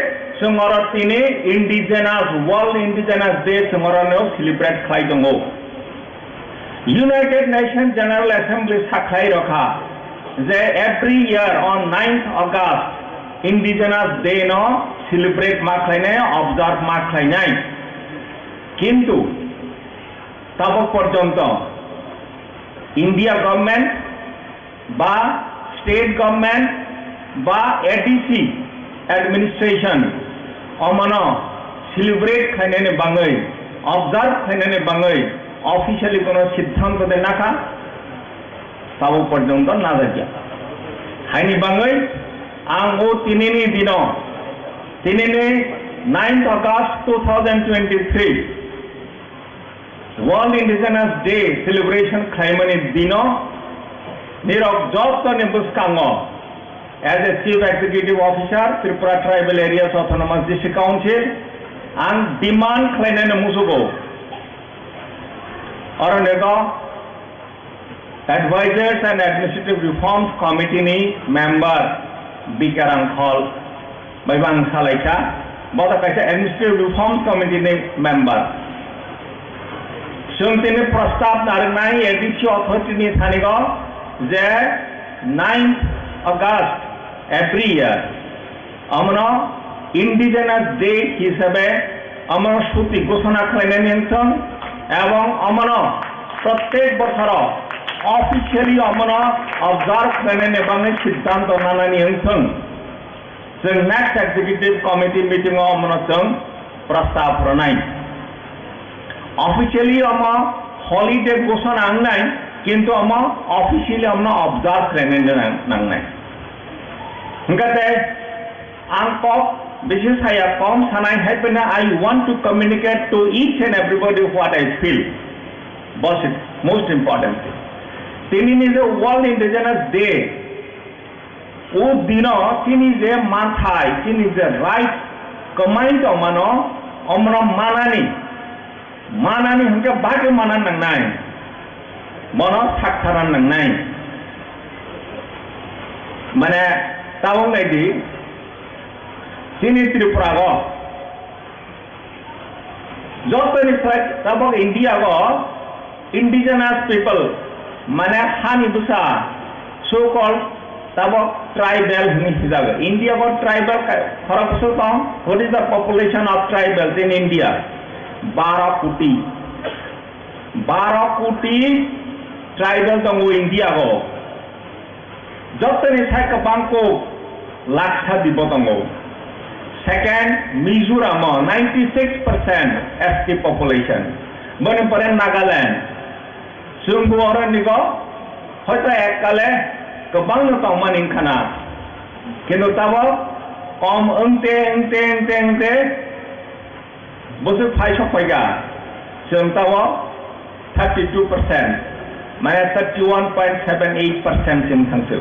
Speaker 1: Sungoro tini indigenous World Indigenous Day sungoro no celebrate khlai dongo United Nations General Assembly saklai rokha je every year on 9th August Indigenous Day no celebrate ma khlainai observe ma khlainai kintu tabo porjonto India government ba state government ba ADC administration Omano celebrate khainene bangai observe khainene bangai officially kono siddhanto de nakha tabo porjonto na jakia haini bangai ang o tinini dino tinini 9th August 2023 World Indigenous Day celebration khaimani dino nirok josto ne buskango as a Chief Executive Officer, Tripura Tribal Areas Autonomous District Council, and demand Kleinen Musugo, Oronego, Advisors and Administrative Reforms Committee member, Bikarang Hall, Baibang Salaita, both of Administrative Reforms Committee member. Sungtini Prastab Naranai, ADC Authority Thanigo, the 9th August every year amno indigenous day hisabe amno shuti ঘোষণা khlainen yensong ebong amno prottek bochor officially amno observe khlainen ebong siddhanto nanani yensong jeng next executive committee meeting amno jeng prastab ranai officially amno holiday ঘোষণা angnai kintu amno officially amno observe khlainen nangnai Ngate angkop bisnis saya kom sanai happen I want to communicate to each and everybody what I feel. Boss it most important thing. Tini is a World Indigenous Day. O dino tini is a manthai tini is a right command omano omro manani hangke bagi manan nang nai mono sakharan nang nai mane tawong naidi sini Tripura go jotoni tabok India go indigenous people mane hani busa so called tabok tribal hisabe India go tribal kharakuso tong what is the population of tribals in India 12 কোটি tribal tong India go jotoni saika bangko laksa dibotongo Second, Mizoram, 96% ST population. Menempatkan Nagaland. Sungguh orang ni ko, hoita ekkale kebang nutang maning kana. Kino tahu, om ente, busuk pai sopaga. Sung tahu, 32%, mana 31.78% sing thangsu.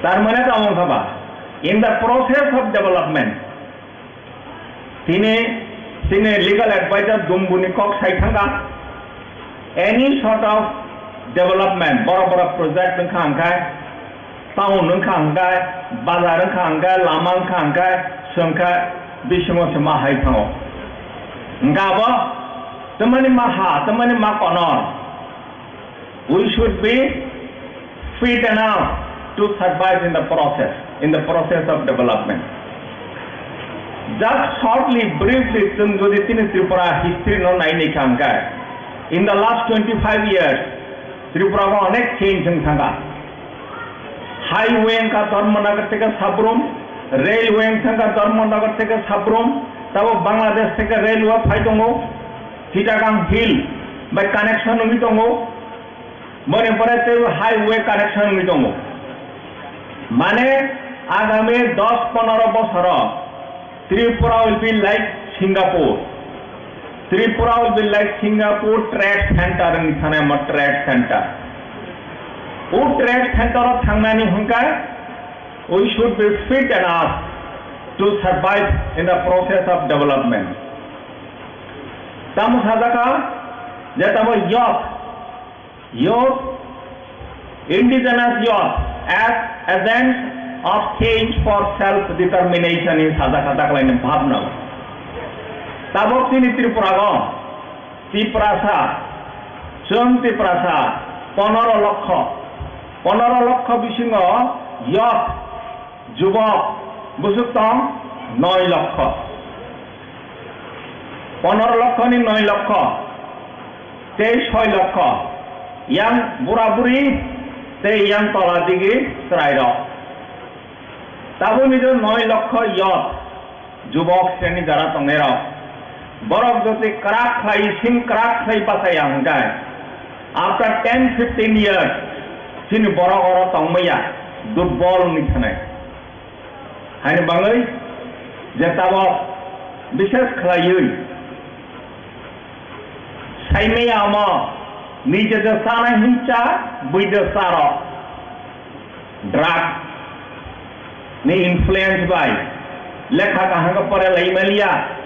Speaker 1: Tar mana tahu apa? In the process of development, sini legal advisor dumbuni kok sai thanga. Any sort of development, bora project nengkang kai, town nengkang kai, bazar nengkang kai, lama nengkang kai, sengkai bismo semua hai thango. Enggak apa? Temani makonor. We should be fit enough to survive in the process of development. Just shortly, briefly, Tripura history no naini kangkai. In the last 25 years, Tripura ko अनेक change thanga. Highway का धर्मनगर से का Sabroom, railway का धर्मनगर से का सबरूम, तब बांग्लादेश से का railway फाइटोंगो, Chittagong hill, by connection उमितोंगो, मने परे ते highway connection उमितोंगो. माने आगामी 10-15 बছर Tripura will be like Singapore. Tripura will be like Singapore Trade Center in Thanema Trade Center. Trade Center of Thangnani Hunkai, we should be fit enough to survive in the process of development. Tamu sadaka, jatamu youth, indigenous youth, as agents of change for self-determination in sadaka lain bhavna. Tabok sini Tripura go, Tiprasa, Sung Tiprasa, 15 lakh bisingo, youth, jubok, busuk tong, 9 lakh. 15 lakh ni 9 lakh, 6 lakh, yang buraburi, te yang tola digi, trairo. Tabu ni jo 9 lakh youth, jubok seni jara tongero. Borok joti crack khai pasai angkai. After 10-15 years, sini borok oro tongmaya, durbol ni thanai. Haini bangai, jetabo bishes khalayui. Saimaya ama, nije jo sana hincha, buide saro. Drug, ni influenced by, lekha kahang ka pare lai melia.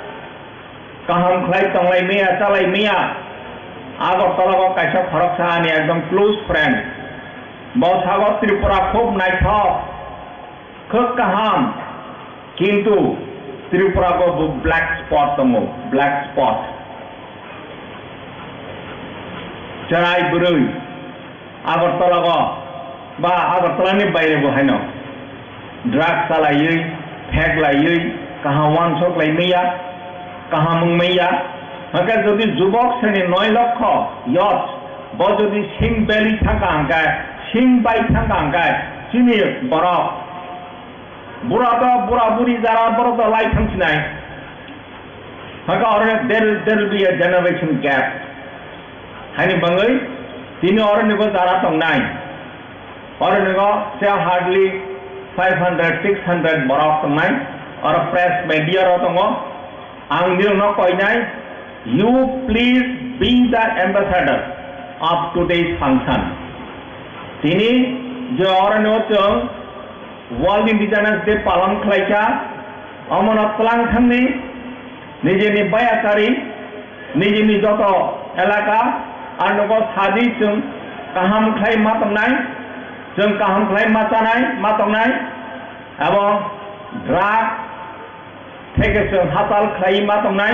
Speaker 1: Kaham khlai tonglai mea chalai mea agor tolako kaisa khorok sahani ekdom close friend bau sago Tripura khub naithok khok kaham kintu Tripura ko black spot charai burui agor tolako ba agor tolani baire bo haino drug salai phek lai kaham wan sok lai mea कहाँ मुंगमैया मगर जो भी जुबक से 9 lakh yacht बहुत जो भी सिंग बैली था कहाँ का सिंग बाई था कहाँ का चीनी बड़ा बुरा बुरी जरा बड़ा तो लाइफ हम चिनाई मगर और there will be a generation gap है नहीं बंगई तीन और निको जरा तो नहीं और निको से hardly 500-600 बड़ा तो नहीं और press media रो तो Angil no koinai, you please be the ambassador of today's function. Tini jo orang ochong World Indigenous Day palan khlaika, amonat pelang thangni, nije ni bayakari, nije ni joto elaka, anuko sadi chung kaham khlai matongnai, chung kaham khlai matongnai, abo drug take a hatal khaima tongnai.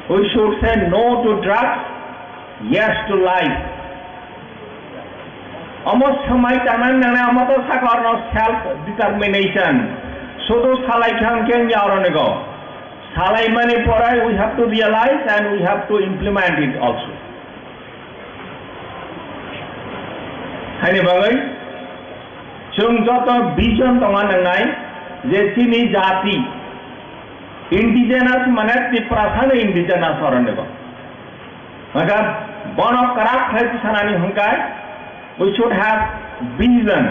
Speaker 1: We should say no to drugs, yes to life. Almost samai taman nane amato sakar no self determination. Sudo salai khang ken yaron go. Salai mane porai we have to realize and we have to implement it also. Hani bagai chung joto vision tongan nai
Speaker 3: जे चीनी जाति indigenous माने तिप्रासान indigenous अरण्यको मगर बनो कराक खायति सानानि हंकाय we should have vision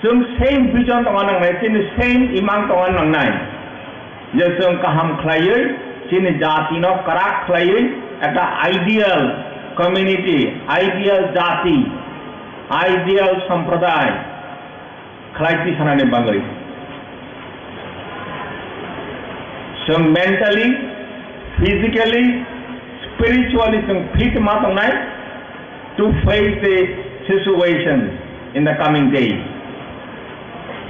Speaker 3: जों same vision दङ नांनाय चीनी same इमां दङ नांनाय जे जों गाहाम खालायै चीनी जातिनो कराक खालायै एटा आइडियल कम्युनिटी आइडियल जाति आइडियल संप्रदाय खालायति सानानि बागै जों मेंटली physically spiritually जों fit मा दंनाय to face the situation in the coming days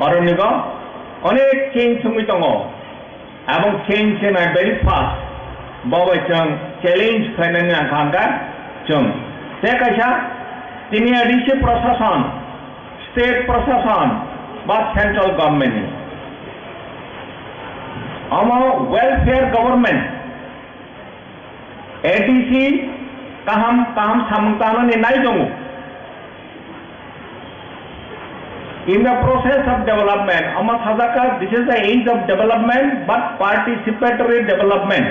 Speaker 3: अरण्यको अनेक चेंज संगै दङ এবং change ena very fast bawa जों challenge खालायनानै आंखांगा जों ते कायसा तिनि एडिसि प्रशासन स्टेट प्रशासन बा central government our welfare government ADC kaham samungtana ni nai dong in the process of development ama sadaka this is the age of development but participatory development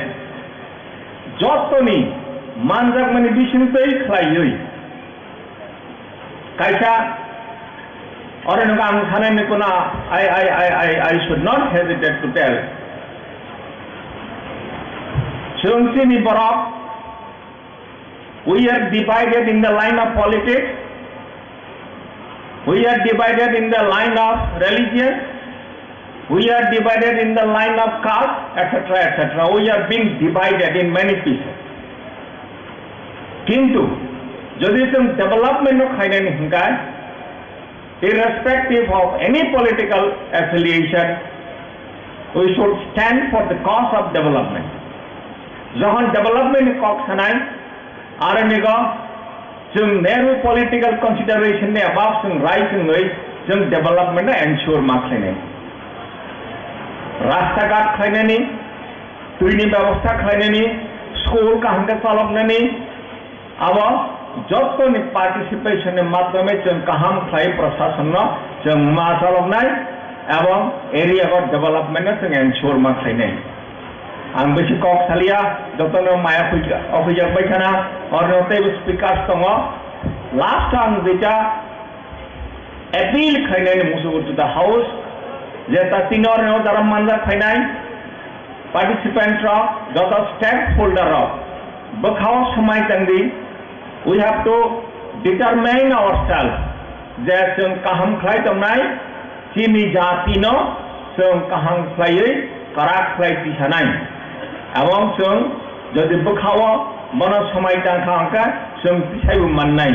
Speaker 3: jotoni manjak mani bisin tei khlaiyoi kaisa orenga ang thane ni kuna I should not hesitate to tell Chungchini Borok, we are divided in the line of politics, we are divided in the line of religion, we are divided in the line of caste, etc., etc. We are being divided in many pieces. Kintu, jodi tum development of khainani hingkai, irrespective of any political affiliation, we should stand for the cause of development. जहां development Kock सनाय आरनिगा जों Nehru political consideration ने above जों right जों development ensure माखलायनाय रास्ता घाट खालायनायनि दैनि व्यवस्था खालायनायनि school काहांगा चालकनायनि अब जतनि participation ने माध्यमे जों गाहाम खालाय प्रशासन जों मा चालकनाय एवं एरिया को डेवलपमेंट जों एनश्योर माखलायनाय आं बेसे कक सालिया जतनो माया अफिजाबाय थाना अरनतेबो स्पीकार्स दङ लास्ट आं जेटा एपिल खायनायनि मुसुगु टु द हाउस जेता तिनर नो दारा मानजा खायनाय पार्टिसिपेंट र जत स्टेक होल्डर र बखाव समाय तंदि we have to determine ourself जे जों काहाम खाय दंनाय चिनि जातिनो जों काहाम खायै कराक खायति सानाय এবং जों যদি बखाव मन समाय दांखांका जों फिसायबो माननाय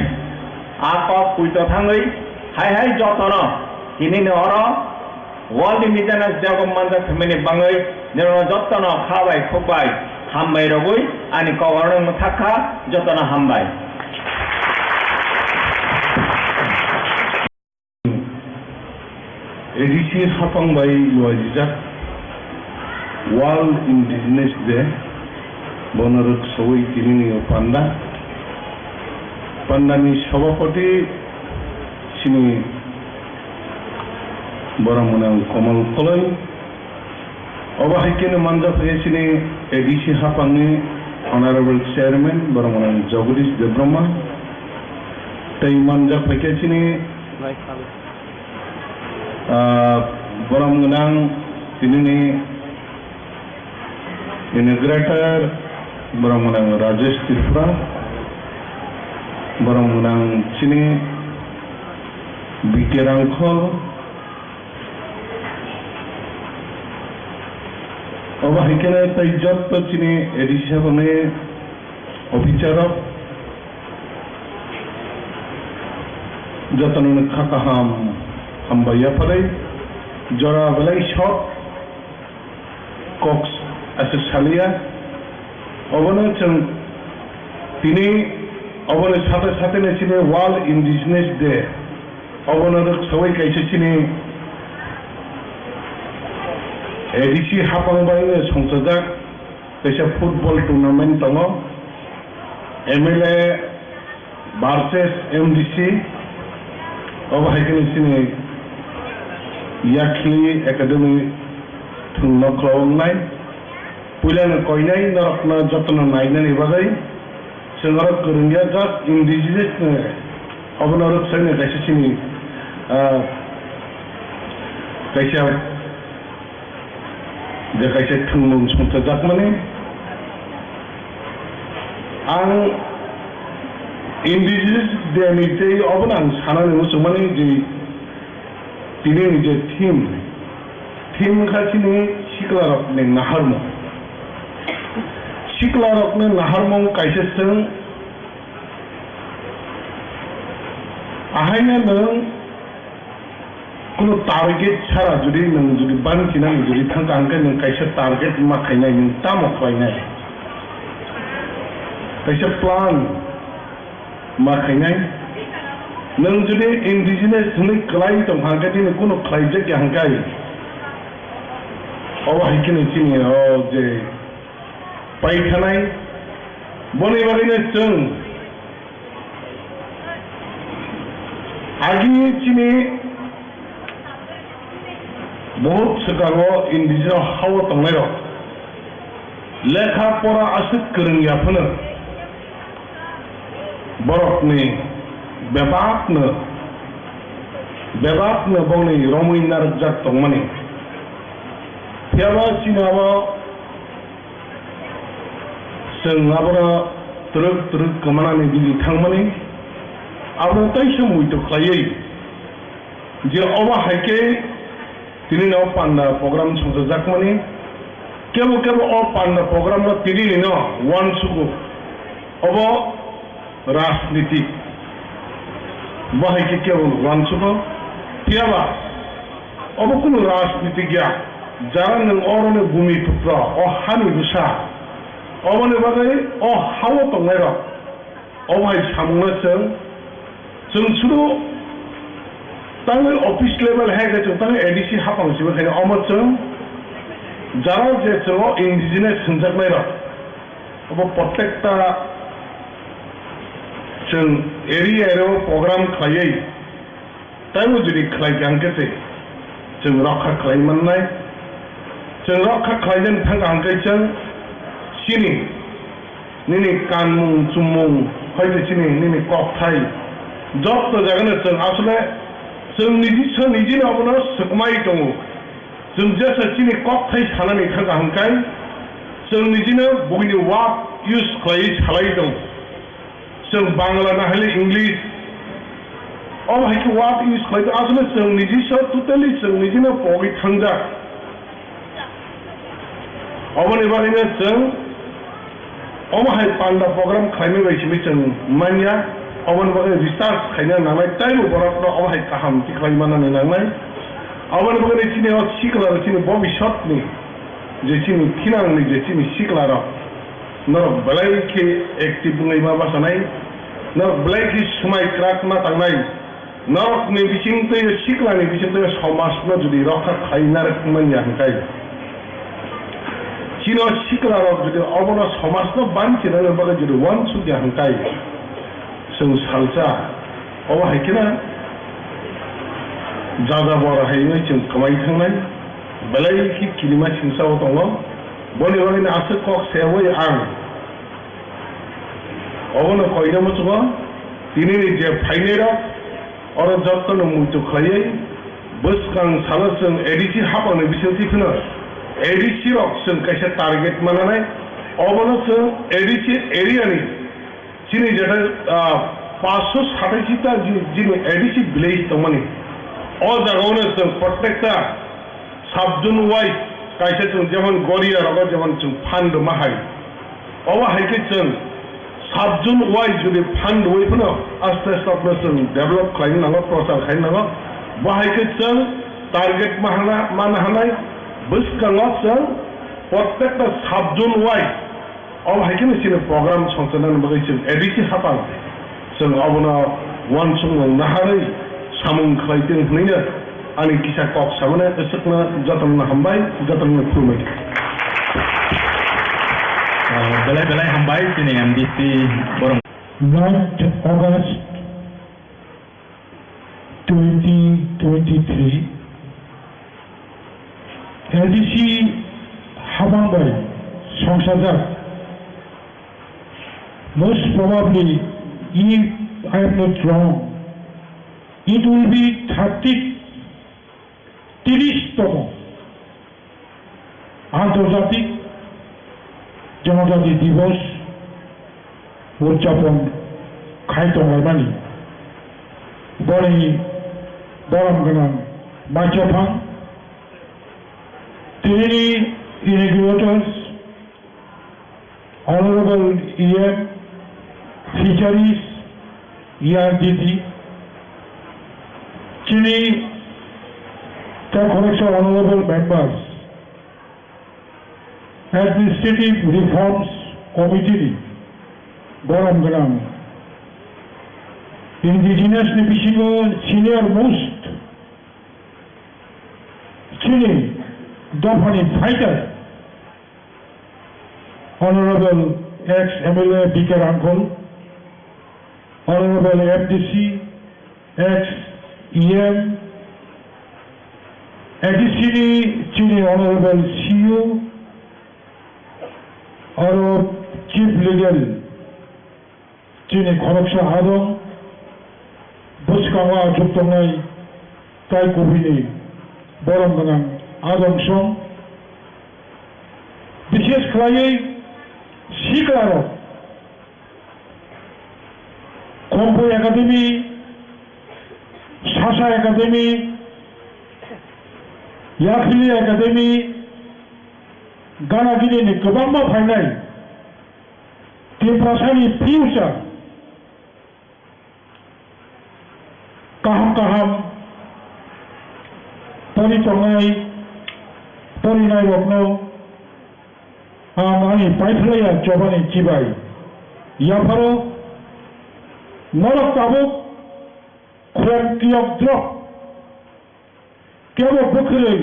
Speaker 3: आक पुइतो थाङै हाय जतन किनिनो अर वर्ल्ड इंडिजिनस डेवलपमेंट फेमिलि बाङै जेनो जतन खाबाय खोबाय हामबाय रगै आनि कवरन थाखा जतन हामबाय
Speaker 2: ADC हाफांबाय लजिजा World Indigenous Day Bonaruk Sawai Kinini Pandani Sabapati Sini Baramunang Komal Kolai Obahikini Manja Sini ADC Hapangi Honorable Chairman Baramunang Jagadish Debrahma Tai Manja Pakasini Baramunang Kinini Integrator Baramunang Rajesh Tifra Baramunang Chini Bikirangkol Obahikene Taijot Chini Edishabone Oficerok Jatanun Kakaham Hambaya Pare Jora Velai Shop Cox Asalia Obana Tini Obana Sata Satana Chine World Indigenous Day Obana Sawai Kaisachini ADC Hapangbai Songsadak Pesha Football Tournament Tongo MLA versus MDC Obahikini Yakli Academy Tunoklownai, Pulan Koinai, Narapna Jotana Nainan Ibagai, Sengarat Kurungia, just indigenous of another Senate Assassin, Kaisha, the Kaisha Tunum Sutta Jakmani, and indigenous Demite Oban, Hanan Musumani, Tini je team khachini shikla rokne naharmo kaiseseng ahainya nang kuno target chara judi nang judi ban kina judi thangka angka nang kaisa target makhainai nang tamok kainai kaisa plan makhainai nang judi indigenous ni klai tong hangka ni kuno klai je ki hangkai awa hikini chini o je pai thanai boni bagine chung agi chini बहुत सकागो indigenous hawa tongnai ro lekha pora asuk kerengya phana borok ni bebakna bongni romui narjak tongmani thiaba sinawa sengabra truk kamanani digi thangmani abra taisha muito klayei je oba haike tini no panda program chungsa jakmani kebo o panda program no tini no one sugu obo राजनीति वही के केवल वांचुको थियाबा अब कुनो राजनीतिज्ञ जरा नों अरने भूमि पुत्र अ हानि बुसा अबने बागै अ हाव तंगाय र अबाय सामनो जों सुरु तांग ऑफिस लेवल है के जों तांग एडीसी हापांसिबो खाय अमचों जरा जे जों इंडिजिनस संजाकनाय र अब प्रत्येकता जों एरियायाव प्रग्राम खायै ताइम जुदि खालायगांकेसे जों रखा खालायमोननाय जों रखा खालायजों थांगांकेजों सिनि निनि कानमुं चुमुं हयतो सिनि निनि ककथाय जत्त जागोन जों आसले जों निजिनो अबनो सकमाय दङ जों जेसे सिनि ककथाय सानानै थांगांकाय जों निजिनो बयनि वाक इउज खालाय सालाय दङ जों बांला नाहले इंग्लिश अब हाइके वाट इउज खालायदो आसले जों निजिसो टोटली जों निजिनो पगै थांजा अबनि बागैनो जों अबहाय पान्डा प्रग्राम खालामनाय बायदिबो जों मानिया अबनि बागै रिसार्च खालामनो नांनाय टाइम बरफनो अबहाय काहामथि खालामनानै नांनाय अबनि बागै चिनि सिकलार चिनि भबिष्यतनि जे चिनि थिनांनि जे चिनि सिकलार नर बलायके एक्टिभ नैमा बासानाय नर ब्लैक समाय क्राकना थांनाय नरकनि बिथिंतै सिकलानि बिथिंतै समाजनो जुदि रखा खालायना रोखोमनि हांकाय चिनो सिकलार जुदि अबनो समाजनो बानथिनानै बागै जुदि वान सुदि हांकाय जों सालजा अब हायकेना जाजा बर हायनो जों कमाय थांनाय बलायके किलिमा सिंसाव दङ बनि बागैनो आसो कक सेवै आं अबनो कयनो मचुबो दिनैनि जे फाइनेरा और जत्तन मुइतो खायै बसकां सालसों एडिसि हाबानो बिसोरथिखोनो एडिसि रक जों कायसे टारगेट मानानै अबनो जों एडिसि एरियानि चिनि जेटा 527टा जिनि एडिसि विलेज दंमोन अ जागावनो जों प्रत्येकटा साबजुन वाइज कायसे जों जेमन गरिया रग जेमन जों फान्ड माहाय अबा हायके जों साबजुन वाइज जुदि फान्ड वैफोरनो आस्ते आस्ते जों डेभलप खालामनो नांगौ प्रचार खालामनो नांगौ बाहायके जों टारगेट मानो हानाय बसकाङाव जों प्रत्येकटा साबजुन वाइज अब हायकेनो सिनो प्रग्राम संचालन बागै जों एडिसि हापां जों अबनो वान सङाव नाहारै सामुं खालायदों होनैनो आंनि किसा कक सामने गोसोखनो जतन हामबाय जतन खुलुमबाय
Speaker 1: Belai hambai sini MDC borong.
Speaker 4: 9 August 2023 LDC 하방바이 성사자 most probably, if I am not wrong, it will be 30তম আন্তর্জাতিক জনজাতি দিবস উদযাপন খাইতমারমানি বরেনি বরমগোনাं মাইচাফां তিনি inaugurators Honorable EM Fisheries ERDT Chini Connection Honorable Members Administrative Reforms Committee Boramganam Indigenous Nipishingo Senior Most Chini Dofani Fighter Honorable ex-MLA Bikar Uncle, Honorable FDC, ex-EM, additionally, Chini Honorable CEO, Honorable Chief Legal, Chini Khoroksha Adong, Buskawa Juktongai, Tai Kubini, Boramganang Adong Song, বিশেষ করে শিক্ষারক compo academy শাসা academy याखिलि academy गानागिरिनि गोबां फायनाय टिमफ्रासानि future गाहाम परितंनाय परिनाय रत्न आंनि पाइथलाया जबानि जिबाय याफारो नरक Tabuk खुरेन कियक truck केवो बोखरै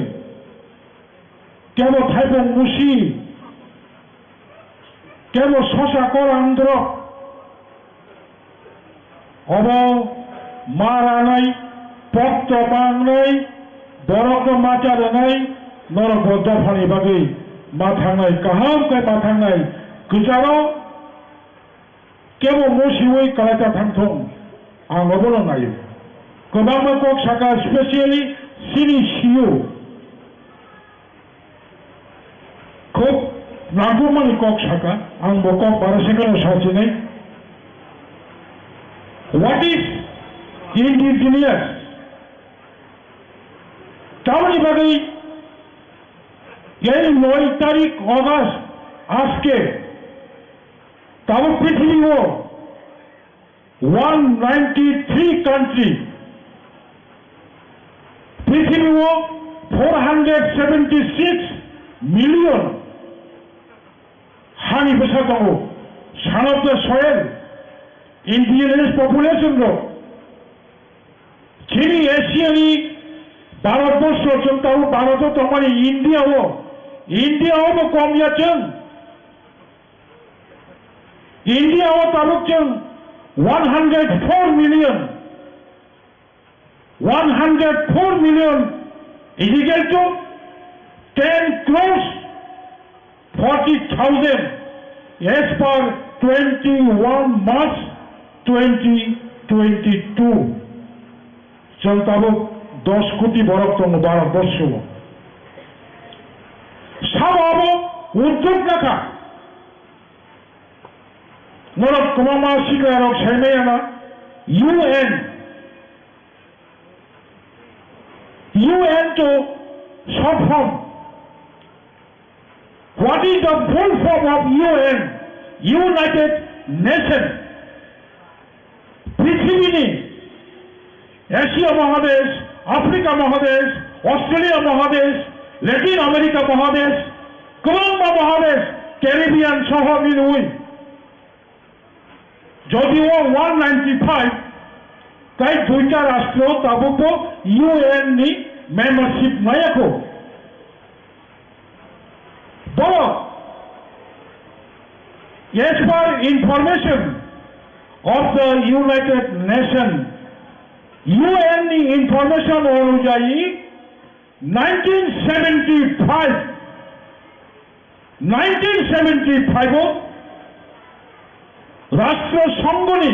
Speaker 4: केवो थाइबं मुसि केवो ससा करांद्र अब मारानाय पक्त बांनाय बरक माचारनाय नरक दफानि बागै माथांनाय गाहाम काय माथांनाय गोजाराव केवो मुसिवै कालाता थांथं आं अबलो नायो गोबां कक साका स्पेशली सिनि सिउ खुब नांगौमानि कक साका आंबो कक बारासेकालाव सासेनै व्हाट इज इंडिजिनियस तावनि बागै এই 9 তারিখ অগাস্ট আজকে তাও পৃথিবীও 193 কান্ট্রি পৃথিবীও 476 মিলিয়ন হানি বসা দङ সানব সয়েল ইন্ডিজিনিয়াস পপুলেশন रो যিনি এশিয়ানি ভারতবর্ষ চলতাও ভারত তোমার ইন্ডিয়াও इंडियाआवबो कम जाचों इंडियाआव तालुकजों 104 million is equal to 10 crores 40,000 as per 21 March 2022 जों तालुक 10 कोटी बरफ दङ भारतबर्ष साबाबो उद्योग नाखा नरक कमामा सिगारक साइनायाना UN to short form. What is the full form of UN? United Nations. পৃথিবীনি এশিয়া মহাদেশ আফ্রিকা মহাদেশ অস্ট্রেলিয়া মহাদেশ ল্যাটিন আমেরিকা মহাদেশ কলম্বিয়া মহাদেশ ক্যারিবিয়ান সহ মিলুই যদিও 195 তাই দুইটা রাষ্ট্র তাবুকো ইউএন নি মেম্বারশিপ নায়াকো বড় as per information of the United Nations UN নি information অনুযায়ী 1975 রাষ্ট্রসংঘনি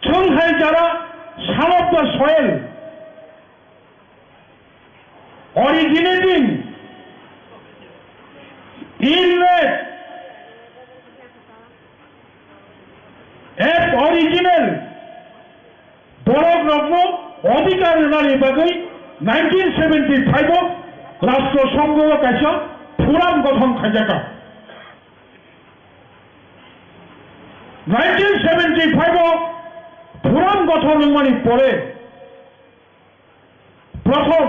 Speaker 4: সংখ্যায় যারা son of the soil originating inlet এক অরিজিনাল বড়গ্রগ্ন অধিকার নারী বাগৈ 1975 রাষ্ট্রসংঘ কাইসা ফোরাম গঠন খাইজাকা 1975 ফোরাম গঠন মানে পরে প্রথম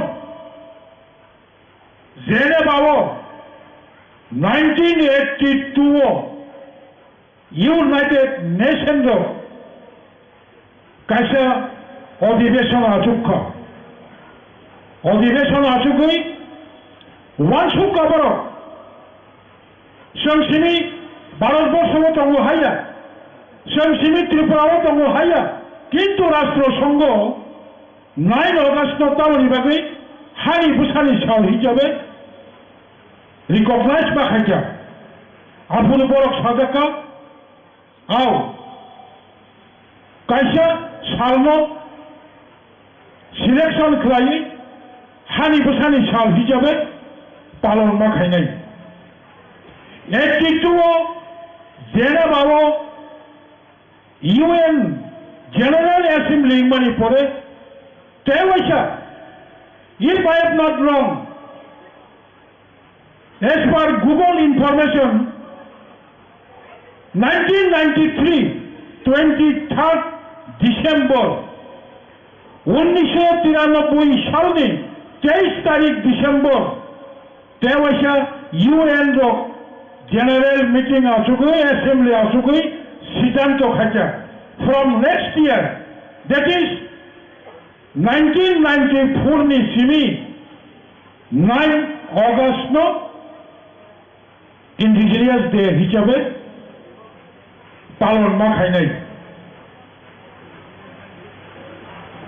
Speaker 4: জেনেভাও 1982 ইউনাইটেড নেশনস কাইসা অধিবেশন আচুকই ওয়ানসুক আবার সংসিমি ভারতবর্ষ দङ হাইয়া সংসিমি ত্রিপুরাও দङ হাইয়া কিন্তু রাষ্ট্রসংঘ 9 অগস্ট তামনি বাগৈ হানি বুসানি সাল হিসাবে রিকগনাইজ বাখাইজা আফুনি বরক সাজাকা আও কাইসা সালनो সিলেকশন খালাই হানি বুসানি সাল হিসাবে পালন মাখাইনাই 82 জেনেভাও ইউএন জেনারেল অ্যাসেম্বলি মানে পরে তেওয়াইসা if I am not wrong as per Google information 1993 23rd December 1993 সালে 23 তারিখ ডিসেম্বর তেওয়াইসা ইউএন জেনারেল মিটিং আসুকই অ্যাসেম্বলি আসুকই সিদ্ধান্ত খাইছা from next year that is 1994 ni simi 9 August no Indigenous Day হিসাবে পালন মাখাইনাই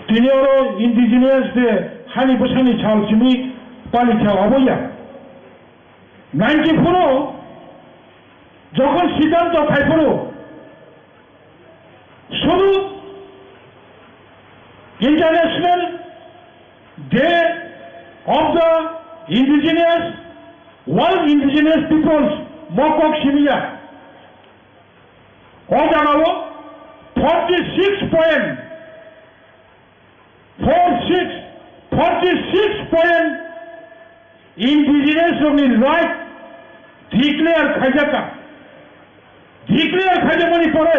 Speaker 4: তিনিও Indigenous Day হানি বসানি সাল সিমি পালিছা অবইয়া 94 যখন সিদ্ধান্ত খাইপড়ো শুধু International Day of the Indigenous World Indigenous Peoples Mokok Shimiya অজানালো 46 point Indigenous right declare খাইজাকা declare খাইজামানি পরে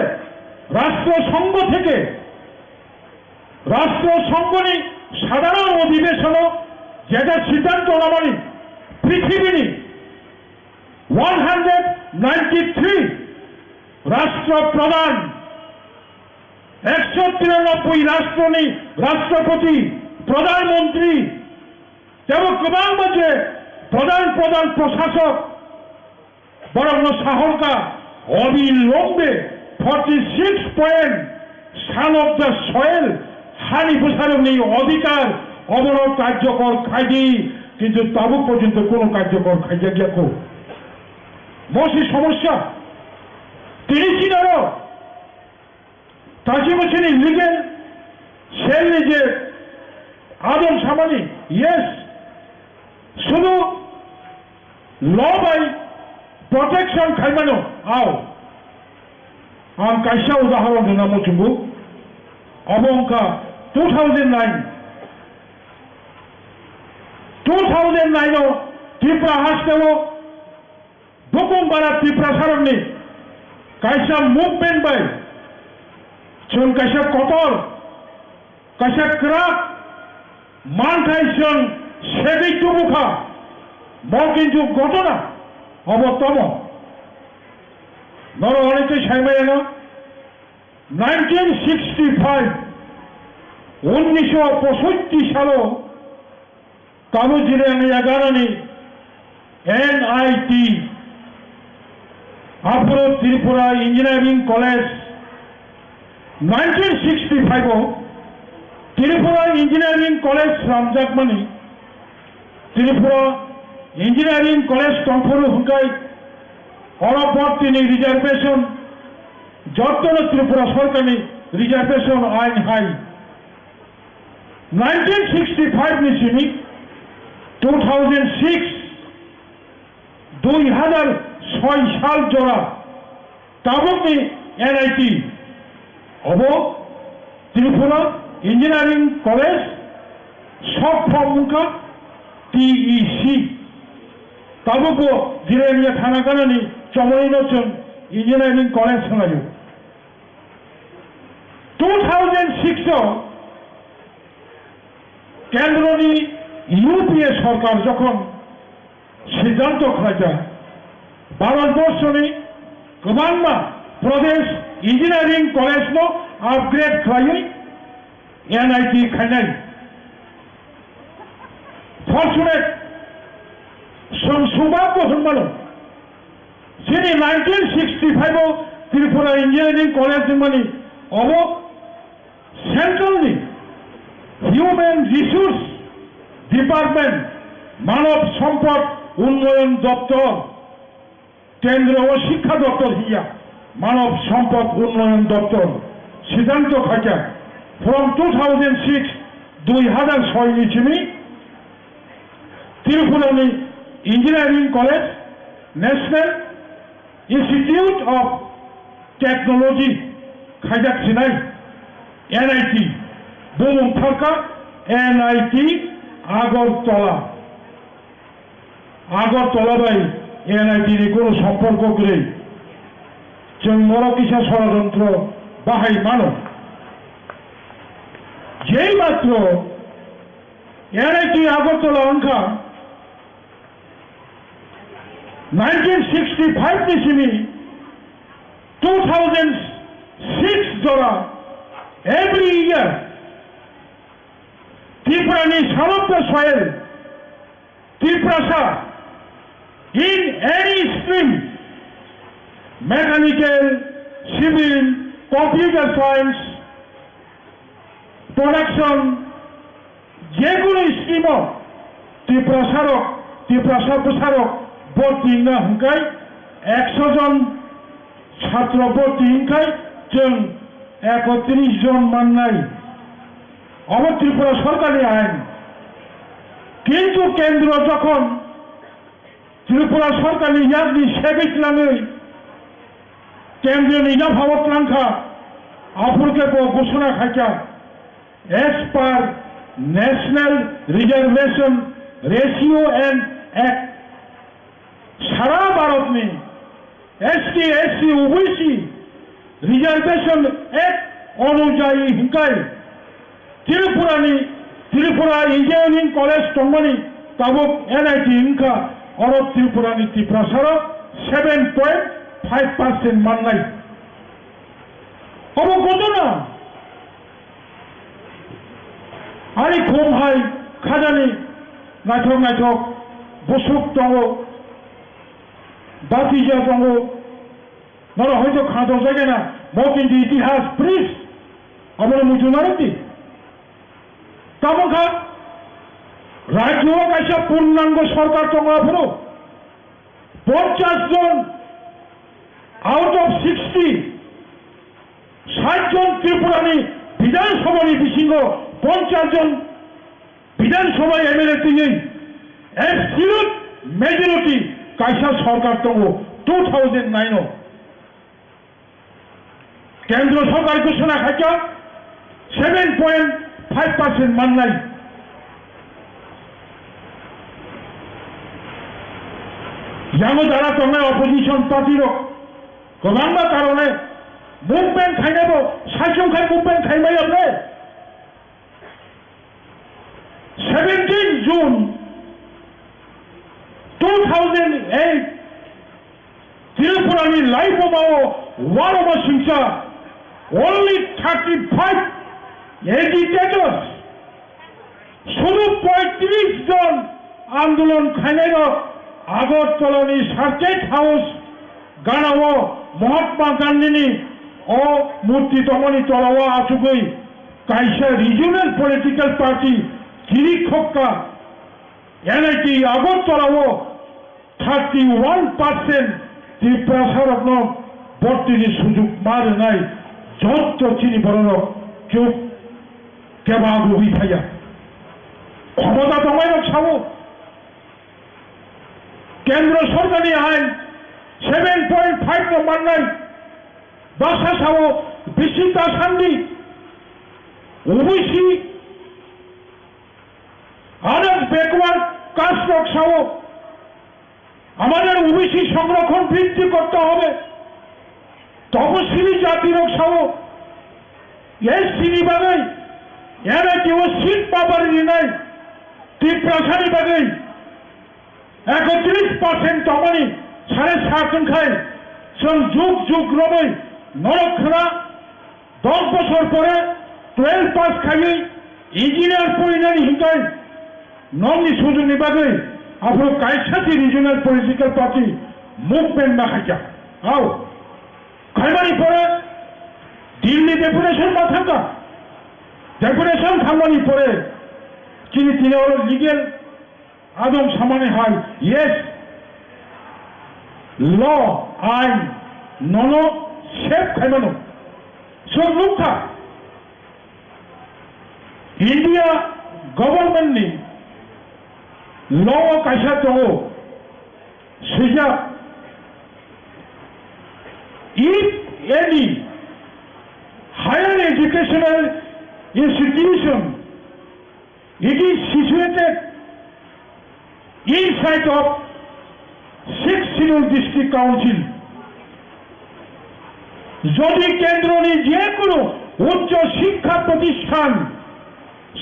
Speaker 4: রাষ্ট্রসংঘ থেকে রাষ্ট্রসংঘনি সাধারণ অধিবেশন যেটা সিদ্ধান্ত নামানি পৃথিবীনি 193 রাষ্ট্রপ্রধান 193 রাষ্ট্রনি রাষ্ট্রপতি প্রধানমন্ত্রী এবং গোবাং মাঝে প্রধান প্রশাসক বরং সাহরকা অবিলম্বে 46 point son of the soil হানি প্রসারণী অধিকার অবরোধ কার্যকর খাইদি কিন্তু তাবু পর্যন্ত কোনো কার্যকর খাইজা গিয়াকো মসি সমস্যা তিনি ছিলেন তাজি বসেনি লিগেল সেল নিজে আদম সামানি ইয়েস শুধু ল বাই প্রটেকশন খাইমানো আও আম কাইসা উদাহরণ দিনা মচুবু অবংকা 2009 ত্রিপুরা হাসতেও দুকুমবারা ত্রিপুরা সারণনি কাইসা মুভমেন্ট বাই চুন কাইসা কতর কাইসা ক্রাক মানঠাইসন সেদিক টুবুখা ম কিন্তু ঘটনা অবতম নর অনেকে সাইমাই না 1965 1965 সাল তাবু জিরেন এগারোনি NIT আফ্রো Tripura engineering college 1965 Tripura engineering college রামজাকমানি ত্রিপুরা ইঞ্জিনিয়ারিং কলেজ টংফরু হুঙ্কাই অরবর্তিনি রিজার্ভেশন যত্ন ত্রিপুরা সরকারনি রিজার্ভেশন আইন হাই 1965 नि सिमी 2006 2006 साल जोड़ा ताबुकनि एनआईटी अब त्रिपुरा इंजीनियरिंग कॉलेज सब फॉर्मुका टीईसी ताबुको जिरेनिया थाना कानानि चमरिनोचन इंजीनियरिंग कॉलेज संगायो 2006 केंद्रनि यूपीए सरकार जखन सिद्धांत खालाया भारतवर्षनि गोबांमा प्रदेश इंजीनियरिंग कॉलेज नो अपग्रेड खालायै एनआईटी खायनाय फॉर्चुनेट सौभाग्य होनबानो जेरै 1965 आव त्रिपुरा इंजीनियरिंग कॉलेज माने अब सेंट्रलनि ह्यूमन रिसोर्स डिपार्टमेंट मानव सम्पद उन्नयन दफ्तर केंद्र और शिक्षा दफ्तर हिया मानव सम्पद उन्नयन दफ्तर सिद्धांत खाया फ्रम 2006 2006 सिमी त्रिपुरानि engineering college national institute of technology खायजाथिनाय एनआईटी बुमुंथारका एनआईटी आगरतला बाय एनआईटी नि कोनो सम्पर्क गैयै जों मरकिसा षड़यंत्र बाहाय मानो जे मात्र एनआईटी आगरतला अंका 1965 नि सिमी 2006 जोड़ा every year Tripurani Salopta soil Triprasa in any stream mechanical, civil, computer science, production যেগুলো স্ট্রিমও ত্রিপ্রাসার প্রসারক ভর্তি না হুঙ্কাই 100 জন ছাত্র ভর্তি হিংকাই जों 31 জন माननाय अब त्रिपुरा सरकारी आईन किन्तु केंद्र जखन त्रिपुरा सरकारनि यादनि सेबेतलाङै केंद्रनि जाफावतलांखा आफुरकेबो घोषणा खायचा as per national reservation ratio and act सारा भारतनि ST SC OBC reservation act अनुयायी हिंकाय त्रिपुरा इंजीनियरिंग कॉलेज टंगमानी ताबुक एनआईटी हिंका और त्रिपुरा त्रिप्रासार 7.5% माननाय अब घटना आरो खमहाय खाजानि नायथक बसुक दङ बातिजा दङ नर हयতো खादो जायगा ना मकिन इतिहास प्रिस আমরা মুজুমারতি তামখা রাজ্য কাইসা পূর্ণাঙ্গ সরকার তঙ্গাফুরো 50 জন আউট অফ 60 জন ত্রিপুরানি বিধানসভানি বিসিঙ্গ 50 জন বিধানসভা এমএলএ তিনি অ্যাবসলিউট মেজরিটি কাইসা সরকার তঙ্গ 2009 केंद्र सरकार घोषणा खाचा 7.5% माननाय यानो जारा तंगाय अपोजिशन पार्टी गोबांबा कारणे मुभमेंट खायनाबो सायसंखाय मुभमेंट खायबाय आपने 17 जून 2008 त्रिपुरानि लाइफमाव वारबा सिंसा only 35 agitators শুধু 35 জন আন্দোলন খাইনাইর আগরতলানি সার্কিট হাউস গানাও মহাত্মা গান্ধীনি ও মূর্তি তমনি তলাওয়া আচুগৈ kaisa regional political party kiri khokka NIT Agartala 31% Tripura সরকার বর্তমানে সুযোগ মারে নাই যত চিনি বড় কেউ কেবা গুবি থাইয়া ক্ষমতা দমাইও ছাবো কেন্দ্র সরকারি আইন 7.5 নম্বর নাই বাসা ছাবো বিশিতা শান্তি ওবিসি আদার্স ব্যাকওয়ার্ড কাস্ট ছাবো আমাদের ওবিসি সংরক্ষণ বৃদ্ধি করতে হবে তপশিলি জাতির সহ এসসি বিভাগে এরা কেউ সিট পাবার নাই ত্রিপ্রাসারী ভাগে 31% তমানি 7.5 সংখ্যায় যুগ যুগ রবে নরক্ষরা 10 বছর পরে 12 পাস খাইয়ে ইঞ্জিনিয়ার পরিণামী হিংকায় নমনি সুযোগ বিভাগে আপনার কাইসাতি রিজনাল পলিটিক্যাল পার্টি মুভমেন্ট না খাইছা আও খাইমানি পরে দিল্লি ডেপুটেশন না থাকা ডেপুটেশন খামানি পরে যিনি তিনি হল লিগেল আদম সামানে হয় ইয়েস ল আইন নন সেফ খাইমানো সব লুকা ইন্ডিয়া গভর্নমেন্টনি law kaisa tongo sija if any higher educational institution it is situated inside of 6 scheduled district council যদি কেন্দ্রনি যে কোনো উচ্চ শিক্ষা প্রতিষ্ঠান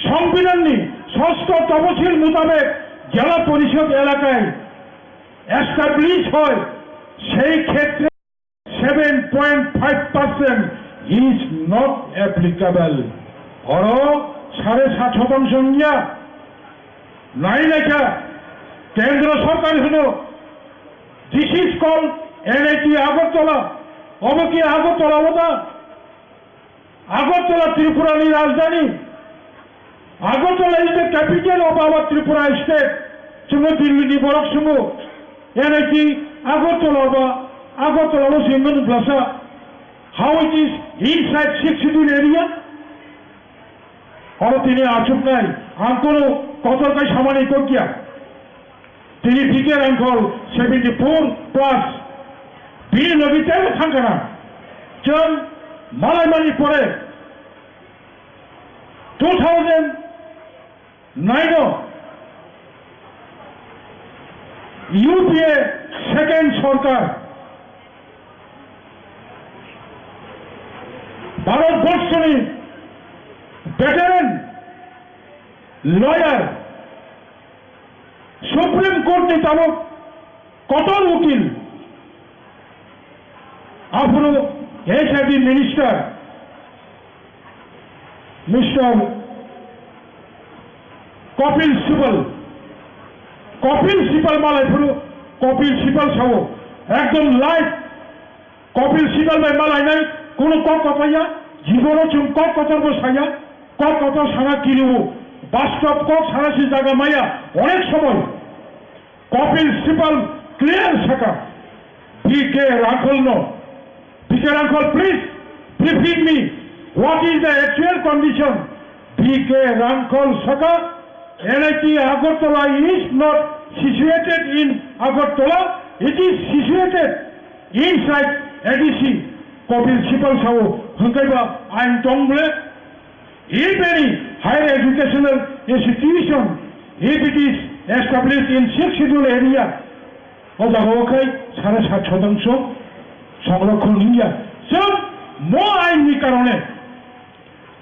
Speaker 4: সংবিধাননি ষষ্ঠ তফসিল মোতাবেক জেলা পরিষদ এলাকায় এস্টাবলিশ হয় সেই ক্ষেত্রে 7.5% ইজ নট অ্যাপ্লিকেবল অর 7.5% নিয়া নাই লেখা কেন্দ্র সরকার হলো this is call NIT Agartala অবকি আগরতলা ওটা আগরতলা ত্রিপুরার রাজধানী Agartala is the capital of our Tripura state. Sungo Dilli Borok Sungo NIT Agartala ba Agartala was Simon Plaza. How it is inside 6 scheduled area? और तिने आचुक नाई आंकोलो कतर का सामाने को किया तिने फिकेर आंकोल 74+ बिल लगिते थांगना जन मालायमानी परे 2009 UPA সেকেন্ড সরকার ভারতবর্ষের ভেটারেন লয়ার সুপ্রিম কোর্ট নিতাবক কঠোর উকিল আপনার HID minister mister Kapil Sibal মালাই পুরো কপিল সিবাল সহ একদম লাইভ কপিল সিবাল মালাই নাই কোনো কথাইয়া জীবনও চুম কথার বসাইয়া কথা সারা কিনব বাস্তব সারাশি জায়গা মাইয়া অনেক সময় কপিল সিবাল ক্লিয়ার থাকা বিকে Rakhal B K Rakhal please briefing me what is the actual condition B K Rakhal থাকা NIT Agartala is not situated in Agartala, it is situated inside ADC. Kopil Sipal Sawo, Hunkaiba, and Tongle. If any higher educational institution, if it is established in 6 scheduled area, Odahokai, Sarasat Chodangsho, Sangrokon India. So, more I Nikarone.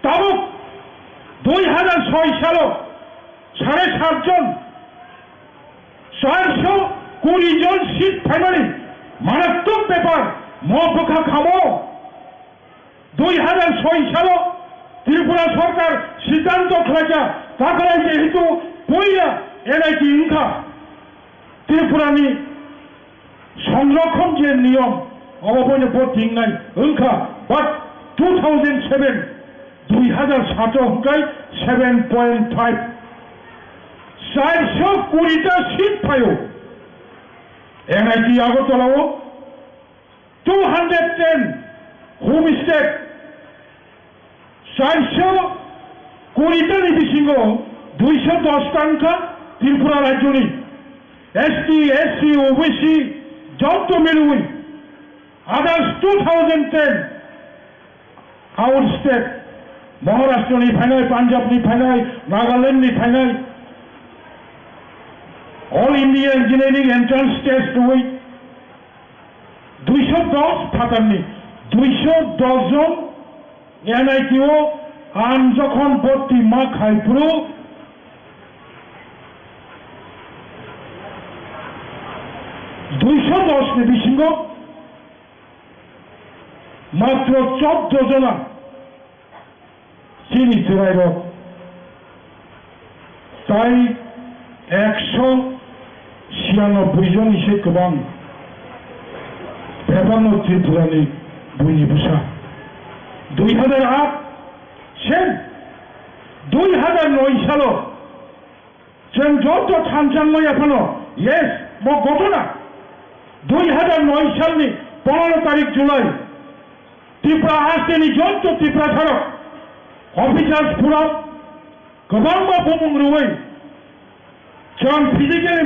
Speaker 4: Tabuk, 2006 সালে 7.5 জন 420 জন seat finally মারাত্মক ব্যাপার মপখা খামো 2006 সালে ত্রিপুরা সরকার সিদ্ধান্ত খাইয়া তাকাই যেহেতু পইয়া NIT Inca ত্রিপুরানি সংরক্ষণ যে নিয়ম অবৈধ বোর্ডিং নাই ইনকা বাট 2007 2004 7.5 420টা সিট পাইও NIT আগরতলাও 210 হোম স্টে 420টা নিবিসিংহ 210 টাকা ত্রিপুরা রাজ্যনি ST SC OBC যত মিলুই আদার্স 2010 আউট স্টেট মহারাষ্ট্রনি ফাইনাল পাঞ্জাবনি ফাইনাল নাগাল্যান্ডনি final all India engineering entrance test হই 210 ফাতারনি 210 জন NITও আন যখন ভর্তি মা খাইপুরো 210 নিবিসিংহ মাত্র 14 জনা চিনি চেরাইর তাই 196 জন ইসে গোबां बेबानो त्रिपुरानि बयनिबोसा 2008 सेम 2009 सालो जों जत थानसांनाय एखोनो येस म घटना 2009 सालनि 15 तारिख जुलाई त्रिपुरा आस्टेनि जत त्रिपुरा थारक अफिसार्स फोराव गोबां बुंरुयै जों फिजिकेलि